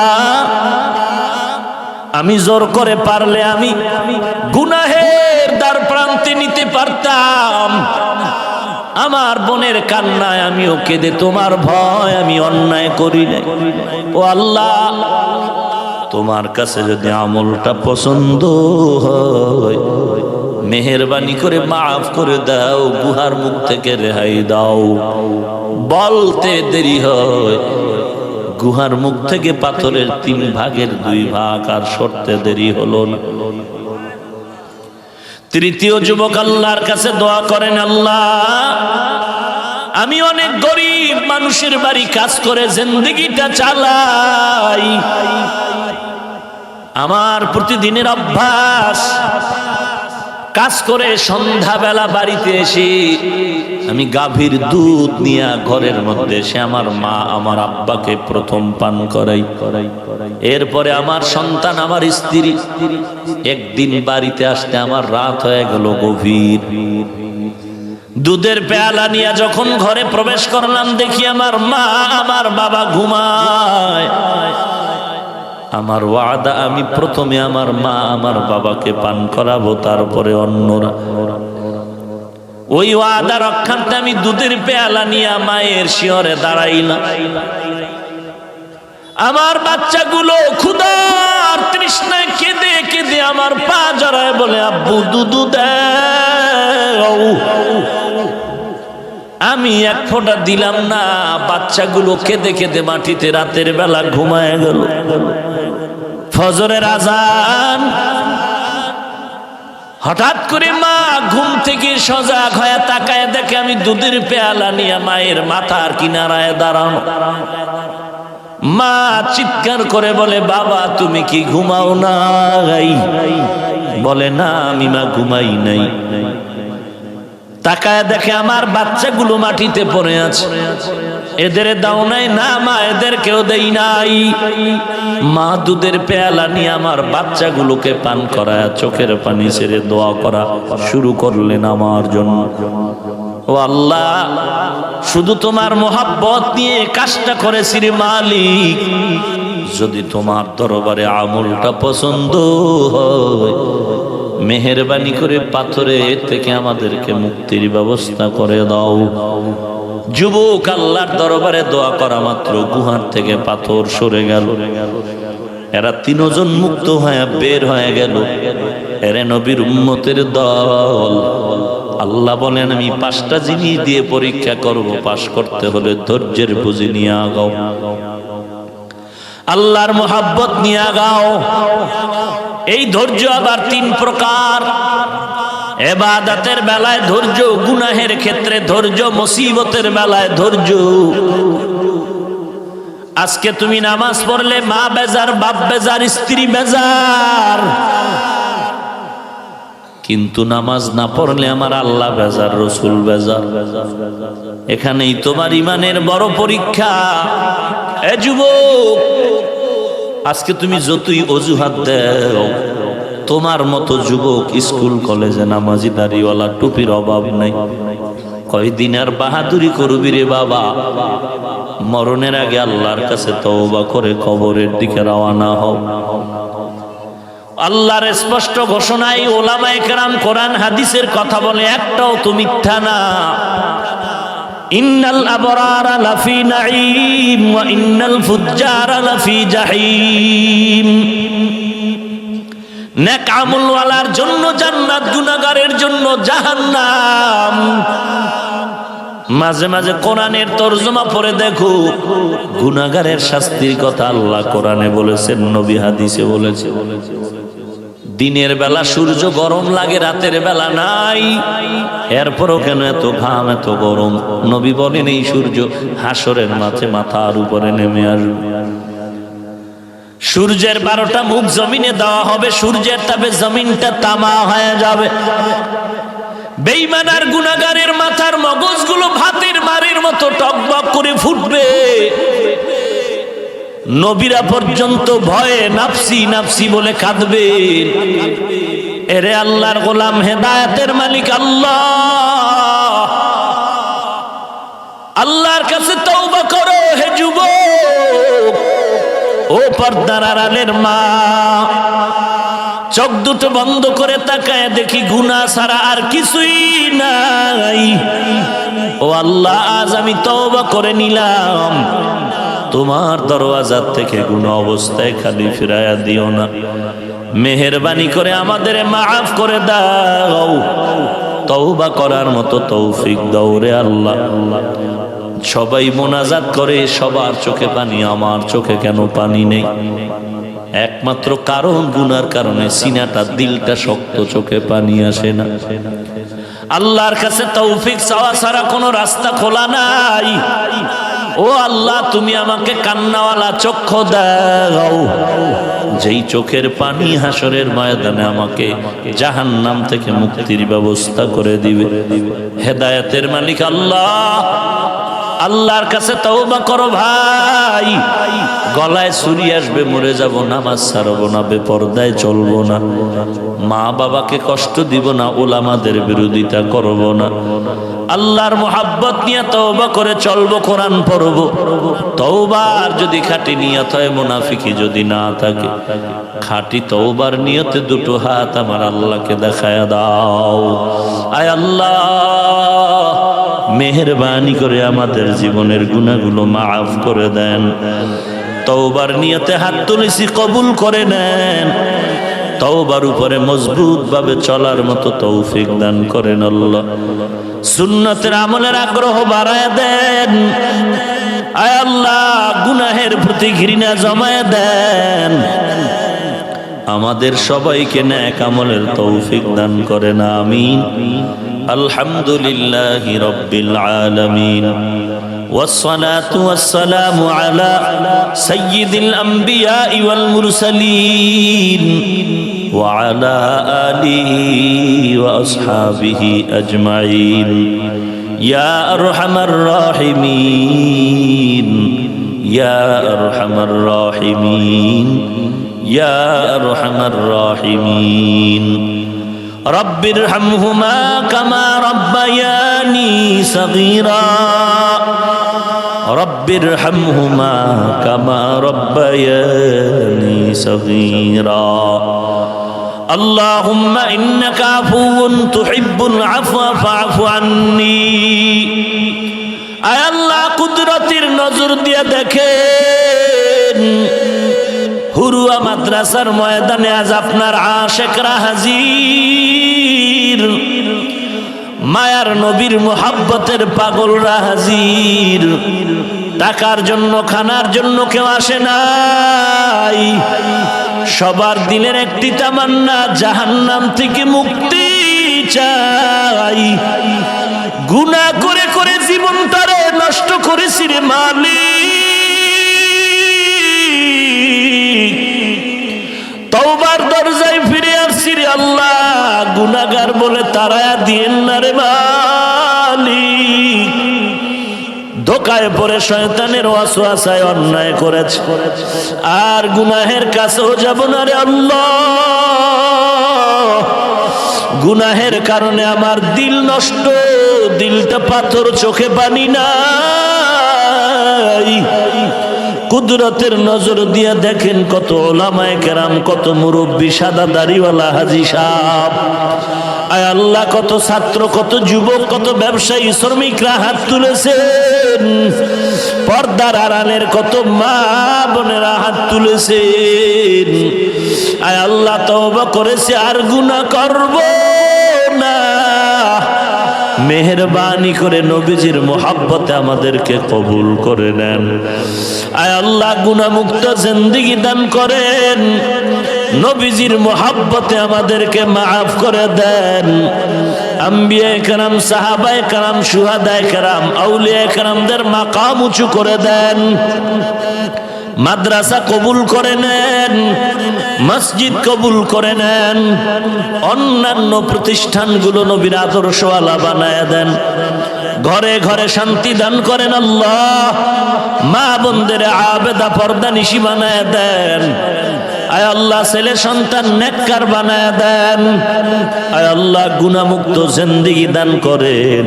আমি জোর করে পারলে আমি গুনাহের দ্বার প্রান্তে নিতে পারতাম, আমার বোনের কান্নায় আমিও কেঁদে তোমার ভয় আমি অন্যায় করি নাই। ও আল্লাহ, তোমার কাছে যদি আমলটা পছন্দ হয়, মেহেরবানি করে মাফ করে দাও, গুহার মুখ থেকে রেহাই দাও। বলতে দেরি হয়, গুহার মুখ থেকে পাথরের 3 ভাগের 2 ভাগ আর সরতে দেরি হলো না। তৃতীয় যুবক আল্লাহর কাছে দোয়া করেন, আল্লাহ, আমি অনেক গরিব মানুষের বাড়ি কাজ করে জিন্দেগিটা চালাই, আমার প্রতিদিনের অভ্যাস, কাজ করে সন্ধ্যাবেলা বাড়িতে এসে আমি গাভীর দুধ নিয়ে ঘরের মধ্যে এসে আমার মা আমার আব্বাকে প্রথম পান করাই, এরপরে আমার সন্তান আমার স্ত্রী। একদিন বাড়িতে আসতে আমার রাত হয়ে গেল গভীর, দুধের পেয়ালা নিয়ে যখন ঘরে প্রবেশ করলাম, দেখি আমার মা আমার বাবা ঘুমায়। আমার ওয়াদা, আমি প্রথমে আমার মা আমার বাবাকে পান করাবো, তারপরে অন্যরা। ওই ওয়াদা রক্ষার্থে আমি দুধের পেয়ালা নিয়ে মায়ের শিয়রে দাঁড়াইলাম। আমার বাচ্চাগুলো ক্ষুধার তৃষ্ণায় কেঁদে কেঁদে আমার পা জড়ায় বলে, আব্বু দুধ দাও। আমি এক ফোঁটা দিলাম না, বাচ্চাগুলো কেঁদে কেঁদে মাটিতে রাতের বেলা ঘুমায় গেল। ফজরের আজান, হঠাৎ করে মা ঘুম থেকে সজাগ হয়ে তাকায় দেখে আমি দুধের পেয়ালা নিয়ে মায়ের মাথার কিনারায় দাঁড়ানো। মা চিৎকার করে বলে, বাবা তুমি কি ঘুমাও নাই? বলে, না আমি মা ঘুমাই নাই। তাকায় দেখে আমার বাচ্চাগুলো মাটিতে পড়ে আছে। এদের দাও নাই? না মা, এদেরকেও দেই নাই। মা দুধের পেয়ালা নিয়ে আমার বাচ্চাগুলোকে পান করায় চোখের পানি ছেড়ে দোয়া করা শুরু করলেন আমার জন্য। ও আল্লাহ, শুধু তোমার মোহাব্বত নিয়ে কাজটা করেছি রে মালিক, যদি তোমার দরবারে আমলটা পছন্দ হয়, মেহেরবানি করে পাথরের থেকে আমাদেরকে মুক্তির ব্যবস্থা করে দাও। যুবক আল্লাহর দরবারে দোয়া করা মাত্র গুহার থেকে পাথর সরে গেল। এরা 3 জন মুক্ত হয়ে বের হয়ে গেল। এরে নবীর উম্মতের দল। আল্লাহ বলেন, আমি 5টা জিনিস দিয়ে পরীক্ষা করব, পাশ করতে হলে ধৈর্যের পুঁজি নিয়ে আগাও, আল্লাহর মোহাব্বত নিয়ে আগাও। এই ধৈর্য আবার 3 প্রকার। ইবাদতের বেলায় ধৈর্য, গুনাহের ক্ষেত্রে ধৈর্য, মুসিবতের বেলায় ধৈর্য। আজকে তুমি নামাজ পড়লে মা বেজার, বাপ বেজার, স্ত্রী বেজার, কিন্তু নামাজ না পড়লে আমার আল্লাহ বেজার, রসুল বেজার। এখানেই তোমার ইমানের বড় পরীক্ষা। এ যুবক, আজকে তুমি যতই অজুহাত দাও, তোমার মতো যুবক স্কুল কলেজে নামাজি দাড়িওয়ালা টুপির অভাব নাই। কয়দিন আর বাহাদুরি করবি রে বাবা? মরণের আগে আল্লাহর কাছে তওবা করে কবরের দিকে রওনা হও। আল্লাহর স্পষ্ট ঘোষণায় ওলামায়ে কেরাম কোরআন হাদিসের কথা বলে, একটাও তো মিথ্যা না। ইন্নাল আবরারা লাফি নাঈম ওয়া ইন্নাল ফুজ্জারা লাফি জাহিম। নেক আমল ওয়ালার জন্য জান্নাত, গুনাহগারের জন্য জাহান্নাম। মাঝে মাঝে কোরআনের তরজমা পড়ে দেখো, গুনাহগারের শাস্তির কথা আল্লাহ কোরআনে বলেছেন, নবী হাদিসে বলেছে। দিনের বেলা সূর্য গরম লাগে, রাতের বেলা নাই, এরপরও কেন এত ঘাম, এত গরম? নবী বলেন এই সূর্য হাসরের মাঝে মাথার উপরে নেমে আসবে। সূর্যের 12টা মুখ জমিনে দেওয়া হবে, সূর্যের তাপে জমিনটা তামা হয়ে যাবে। বেঈমান আর গুনাহগারের মাথার মগজগুলো ভাতের মারের মতো টকবক করে ফুটবে। নবীরা পর্যন্ত ভয়ে নাফসি নাফসি বলে কাঁদবে। এরে আল্লাহর গোলাম, হেদায়েতের মালিক আল্লাহ, আল্লাহর কাছে তওবা করো হে যুবক। ও পর্দার আড়ালের মা, চোখ দুটো বন্ধ করে তাকায় দেখি গুনাহ ছাড়া আর কিছুই নাই। ও আল্লাহ, আজ আমি তওবা করে নিলাম, তোমার দরওয়াজা থেকে গুনাহ অবস্থায় খালি ফিরায়া দিও না। মেহেরবানি করে আমাদের মাফ করে দাও, তওবা করার মতো তৌফিক দাও রে আল্লাহ। সবাই মোনাজাত করে, সবার চোখে পানি, আমার চোখে কেন পানি নেই? একমাত্র কারণ গুনার কারণে সিনাটা, দিলটা শক্ত, চোখে পানি আসে না। আল্লাহর কাছে তৌফিক চাওয়া ছাড়া কোনো রাস্তা খোলা নাই। ও আল্লাহ, তুমি আমাকে কান্নাওয়ালা চক্ষু দাও, যেই চোখের পানি হাসরের ময়দানে আমাকে জাহান্নাম থেকে মুক্তির ব্যবস্থা করে দিবে। হেদায়েতের মালিক আল্লাহ, আল্লাহর কাছে তওবা করো ভাই। গলায় ছুরি আসবে, মরে যাব, নামাজ ছাড়বো না, বেপরদায় চলবো না, মা বাবাকে কষ্ট দিব না, উলামাদের বিরোধিতা করব না, আল্লাহর মোহাব্বত নিয়ে তওবা করে চলবো, কোরআন পড়বো। তওবার যদি খাঁটি নিয়ত হয়, মুনাফিকি যদি না থাকে, খাঁটি তওবার নিয়তে দুটো হাত আমার আল্লাহকে দেখায়া দাও। আয় আল্লাহ, মেহেরবানি করে আমাদের জীবনের গুনাহগুলো মাফ করে দেন। তওবার নিয়তে হাত তুলেছি, কবুল করে নেন। তওবার উপরে মজবুত ভাবে চলার মতো তৌফিক দান করেন আল্লাহ। সুন্নতের আমলের আগ্রহ বাড়ায় দেন। আয় আল্লাহ, গুনাহের প্রতি ঘৃণা জমায় দেন। আমাদের সবাইকে নেক আমলের তৌফিক দান করেন, আমিন। আলহামদুলিল্লাহি রাব্বিল আলামিন। والصلاة والسلام على سيد الأنبياء والمرسلين وعلى آله وأصحابه أجمعين يا أرحم الراحمين يا أرحم الراحمين يا أرحم الراحمين رب ارحمهما كما ربياني صغيرا رب ارحمهما كما ربياني صغيرا اللهم إنك عفو تحب العفو فاعف عني আয় আল্লাহ, কুদরতের নজর দিয়ে দেখেন, হুরুয়া মাদ্রাসার ময়দানে আজ আপনার আশিকরা হাজির, মায়ার নবীর মোহাব্বতের পাগলরা হাজির। টাকার জন্য, খানার জন্য কেউ আসে নাই। সবার দিলের একটি তামান্না, জাহান্নাম থেকে মুক্তি চাই। গুনাহ করে করে জীবনটারে নষ্ট করেছি রে মালিক, তওবার দরজায় ফিরে আসছি রে আল্লাহ। গুনাহগার বলে তাড়ায়া দিয়েন না রে মালিক। ধোকায় পড়ে শয়তানের ওয়াসওয়াসায় অন্যায় করেছে, আর গুনাহের কাছেও যাব না রে আল্লাহ। গুনাহের কারণে আমার দিল নষ্ট, দিলটা পাথর, চোখে পানি নাই। কুদরতের নজর দিয়া দেখেন কত ওলামায়ে কেরাম, কত মুরব্বী, সাদা দাড়িওয়ালা হাজী সাহেব, আয় আল্লাহ, কত ছাত্র, কত যুবক, কত ব্যবসায়ী, শ্রমিকরা হাত তুলেছেন। পর্দার আড়ালের কত মা বোনেরা হাত তুলেছেন। আয় আল্লাহ, তওবা করেছে, আর গুনাহ করব না। মেহেরবানি করে নবীজির মোহাব্বতে আমাদেরকে কবুল করে নেন। আয় আল্লাহ, গুনাহমুক্ত জিন্দেগি দান করেন। নবীজির মোহাব্বতে আমাদেরকে মাফ করে দেন। আম্বিয়ায়ে কেরাম, সাহাবায়ে কেরাম, শুহাদায়ে কেরাম, আউলিয়ায়ে কেরামদের মাকাম উঁচু করে দেন। মাদ্রাসা কবুল করে নেন, মসজিদ কবুল করে নেন, অন্যান্য প্রতিষ্ঠানগুলো নবীর আদর্শওয়ালা বানায় দেন। ঘরে ঘরে শান্তি দান করেন আল্লাহ। মা বোনদের আবেদা পর্দা নিশি বানায় দেন। আয় আল্লাহ, ছেলে সন্তান নেককার বানায় দেন। আয় আল্লাহ, গুনাহমুক্ত জিন্দেগি দান করেন।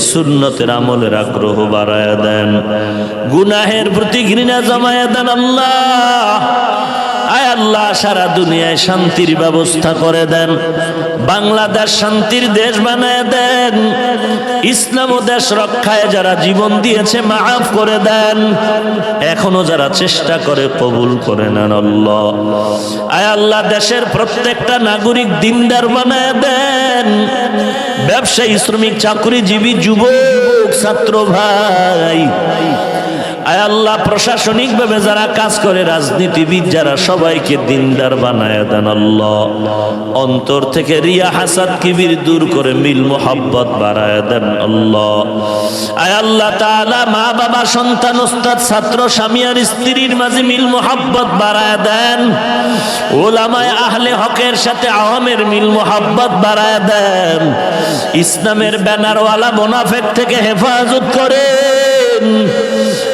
সুন্নতের আমলের আগ্রহ বাড়ায় দেন। গুনাহের প্রতি ঘৃণা জমায় দেন আল্লাহ। আয় আল্লাহ, সারা দুনিয়ায় শান্তির ব্যবস্থা করে দেন। বাংলাদেশ শান্তির দেশ বানায় দেন। ইসলাম ও দেশ রক্ষায় যারা জীবন দিয়েছে মাফ করে দেন। এখনো যারা চেষ্টা করে কবুল করে নেন আল্লাহ। আয় আল্লাহ, দেশের প্রত্যেকটা নাগরিক দিনদার বানায় দেন। ব্যবসায়ী, শ্রমিক, চাকরিজীবী, যুবক, ছাত্র ভাই, আয় আল্লাহ, প্রশাসনিক ভাবে যারা কাজ করে, রাজনীতিবিদ যারা, সবাইকে দিনদার বানায় দেন আল্লাহ। অন্তর থেকে রিয়া, হাসাদ, কিবির দূর করে মিল মোহাব্বত বাড়ায় দেন আল্লাহ। আয় আল্লাহ তাআলা, মা বাবা, সন্তান, ওস্তাদ, ছাত্র, স্বামী আর স্ত্রীর মাঝে মিল মোহাব্বত বাড়ায় দেন। ওলামায়ে আহলে হকের সাথে আওয়ামের মিল মোহাব্বত বাড়ায় দেন। ইসলামের ব্যানারওয়ালা মুনাফিক থেকে হেফাজত করেন।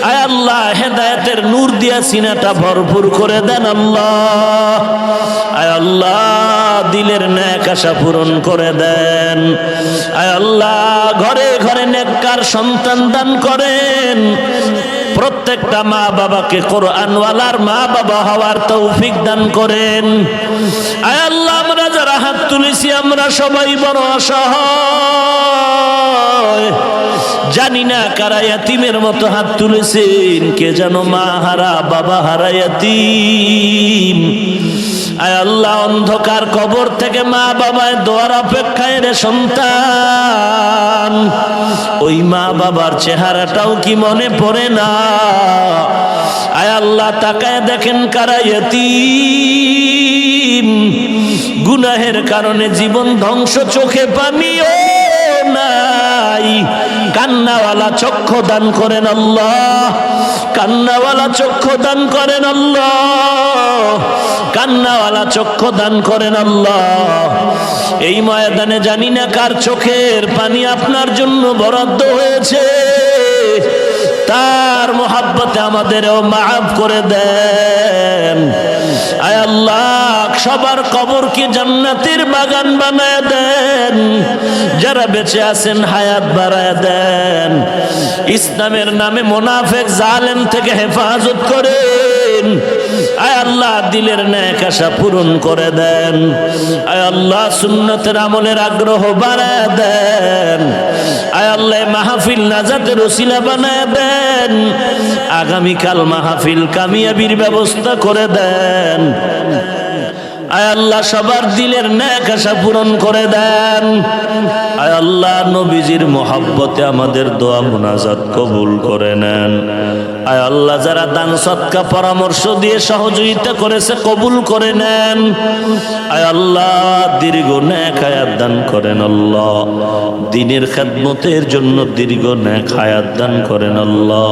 আয় আল্লাহ, হেদায়েতের নূর দিয়া সিনাটা ভরপুর করে দেন আল্লাহ। আয় আল্লাহ, দিলের নেক আশা পূরণ করে দেন। আয় আল্লাহ, ঘরে ঘরে নেককার সন্তান দান করেন। প্রত্যেকটা মা বাবাকে কোরআনওয়ালার মা বাবা হওয়ার তৌফিক দান করেন। আয় আল্লাহ, আমরা যারা হাত তুলেছি আমরা সবাই বড় অসহায়। জানি না কারা ইয়াতিমের মতো হাত তুলেছেন। কে যেন মা হারা, বাবা হারা ইয়াতিম। আয় আল্লাহ, অন্ধকার কবর থেকে মা বাবায় দোয়ার অপেক্ষায় রে সন্তান। ওই মা বাবার চেহারাটাও কি মনে পড়ে না? আয় আল্লাহ, তাকায় দেখেন কারা ইয়াতিম। গুনাহের কারণে জীবন ধ্বংস, চোখে পানিও নাই। কান্নাওয়ালা চক্ষু দান করেন আল্লাহ। কান্নাওয়ালা চক্ষু দান করেন আল্লাহ। কান্নাওয়ালা চক্ষু দান করেন আল্লাহ। এই ময়দানে জানি না কার চোখের পানি আপনার জন্য বরাদ্দ হয়েছে। তার মোহাব্বতে আমাদেরও মাফ করে দেন। আয় আল্লাহ, সবার কবরকে জান্নাতের বাগান বানায় দেন। যারা বেঁচে আছেন হায়াত বাড়ায় দেন। ইসলামের নামে মুনাফিক জালেম থেকে হেফাজত করেন। আয় আল্লাহ, দিলের নেক আশা পূরণ করে দেন। আয় আল্লাহ, সুন্নতের আমলের আগ্রহ বাড়ায় দেন। আয় আল্লাহ, মাহফিল নাজাতের ওসিলা বানায় দেন। আগামীকাল মাহফিল কামিয়াবির ব্যবস্থা করে দেন। আয় আল্লাহ, সবার দিলের নেক আশা পূরণ করে দেন। আয় আল্লাহ, নবীজির মোহাব্বতে আমাদের দোয়া মুনাজাত কবুল করে নেন। আয় আল্লাহ, যারা দান সদকা পরামর্শ দিয়ে সহযোগিতা করেছে কবুল করে নেন। আয় আল্লাহ, দীর্ঘ নেক হায়াত দান করেন আল্লাহ। দ্বীনের খেদমতের জন্য দীর্ঘ নেক হায়াত দান করেন আল্লাহ।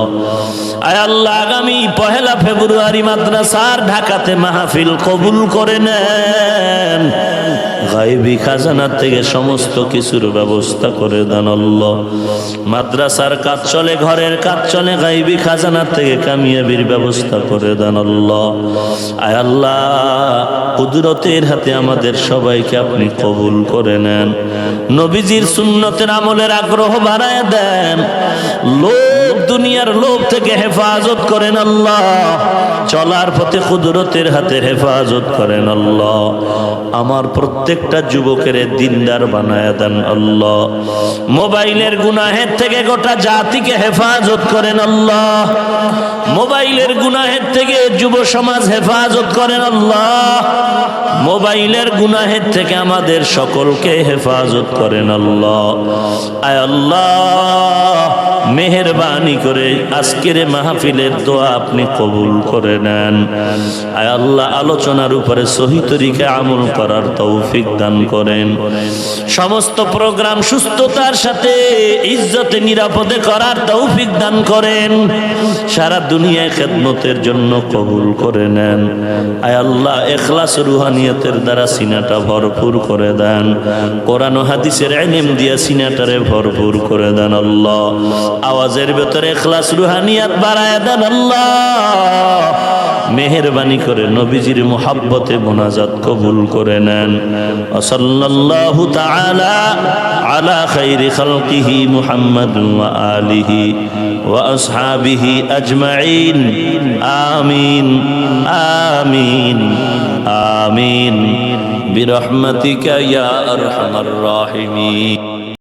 আয় আল্লাহ, আগামী 1 ফেব্রুয়ারি মাদ্রাসার ঢাকাতে মাহফিল কবুল করে নেন। গায়বী খাজানা থেকে সমস্ত কিছুর ব্যবস্থা করে দেন আল্লাহ। মাদ্রাসার কাজ চলে, ঘরের কাজ চলে, গায়বী খাজানা থেকে কামিয়াবির ব্যবস্থা করে দেন আল্লাহ। আয় আল্লাহ, কুদরতের হাতে আমাদের সবাইকে আপনি কবুল করে নেন। নবীজির সুন্নতের আমলের আগ্রহ বাড়ায় দেন। লোভ, দুনিয়ার লোভ থেকে হেফাজত করেন আল্লাহ। চলার পথে কুদরতের হাতে হেফাজত করেন আল্লাহ। আমার প্রত্যেকটা যুবকের দিনদার বানায় দেন আল্লাহ। মোবাইলের গুনাহের থেকে গোটা জাতিকে হেফাজত করেন আল্লাহ। মোবাইলের গুনাহের থেকে যুব সমাজ হেফাজত করেন আল্লাহ। মোবাইলের গুনাহের থেকে আমাদের সকলকে হেফাজত করেন আল্লাহ। আয় আল্লাহ, মেহেরবানি করে আজকের মাহফিলের দোয়া আপনি কবুল করে নেন। আয় আল্লাহ, আলোচনার উপরে সহি তরিকায় আমল করার তৌফিক দান করেন। সমস্ত প্রোগ্রাম সুস্থতার সাথে ইজ্জতে নিরাপদে করার তৌফিক দান করেন। সারা দুনিয়ায় খেদমতের জন্য কবুল করে নেন। আয় আল্লাহ, ইখলাস রুহানিয়তের দ্বারা সিনাটা ভরপুর করে দেন। কোরআন ও হাদিসের ইলম দিয়া সিনাটারে ভরপুর করে দেন আল্লাহ। আওয়াজের ভেতরে ইখলাস রুহানিয়ত বাড়ায় দেন আল্লাহ। মেহেরবানি করে নবীজির মুহাব্বতে মোনাজাত কবুল করে নেন। সাল্লাল্লাহু তাআলা আলা খাইরি খালকিহি মুহাম্মাদ ওয়া আলিহি ওয়া আসহাবিহি আজমাইন। আমিন আমিন আমিন বিরহমাতিকা ইয়া আরহামার রাহিমিন।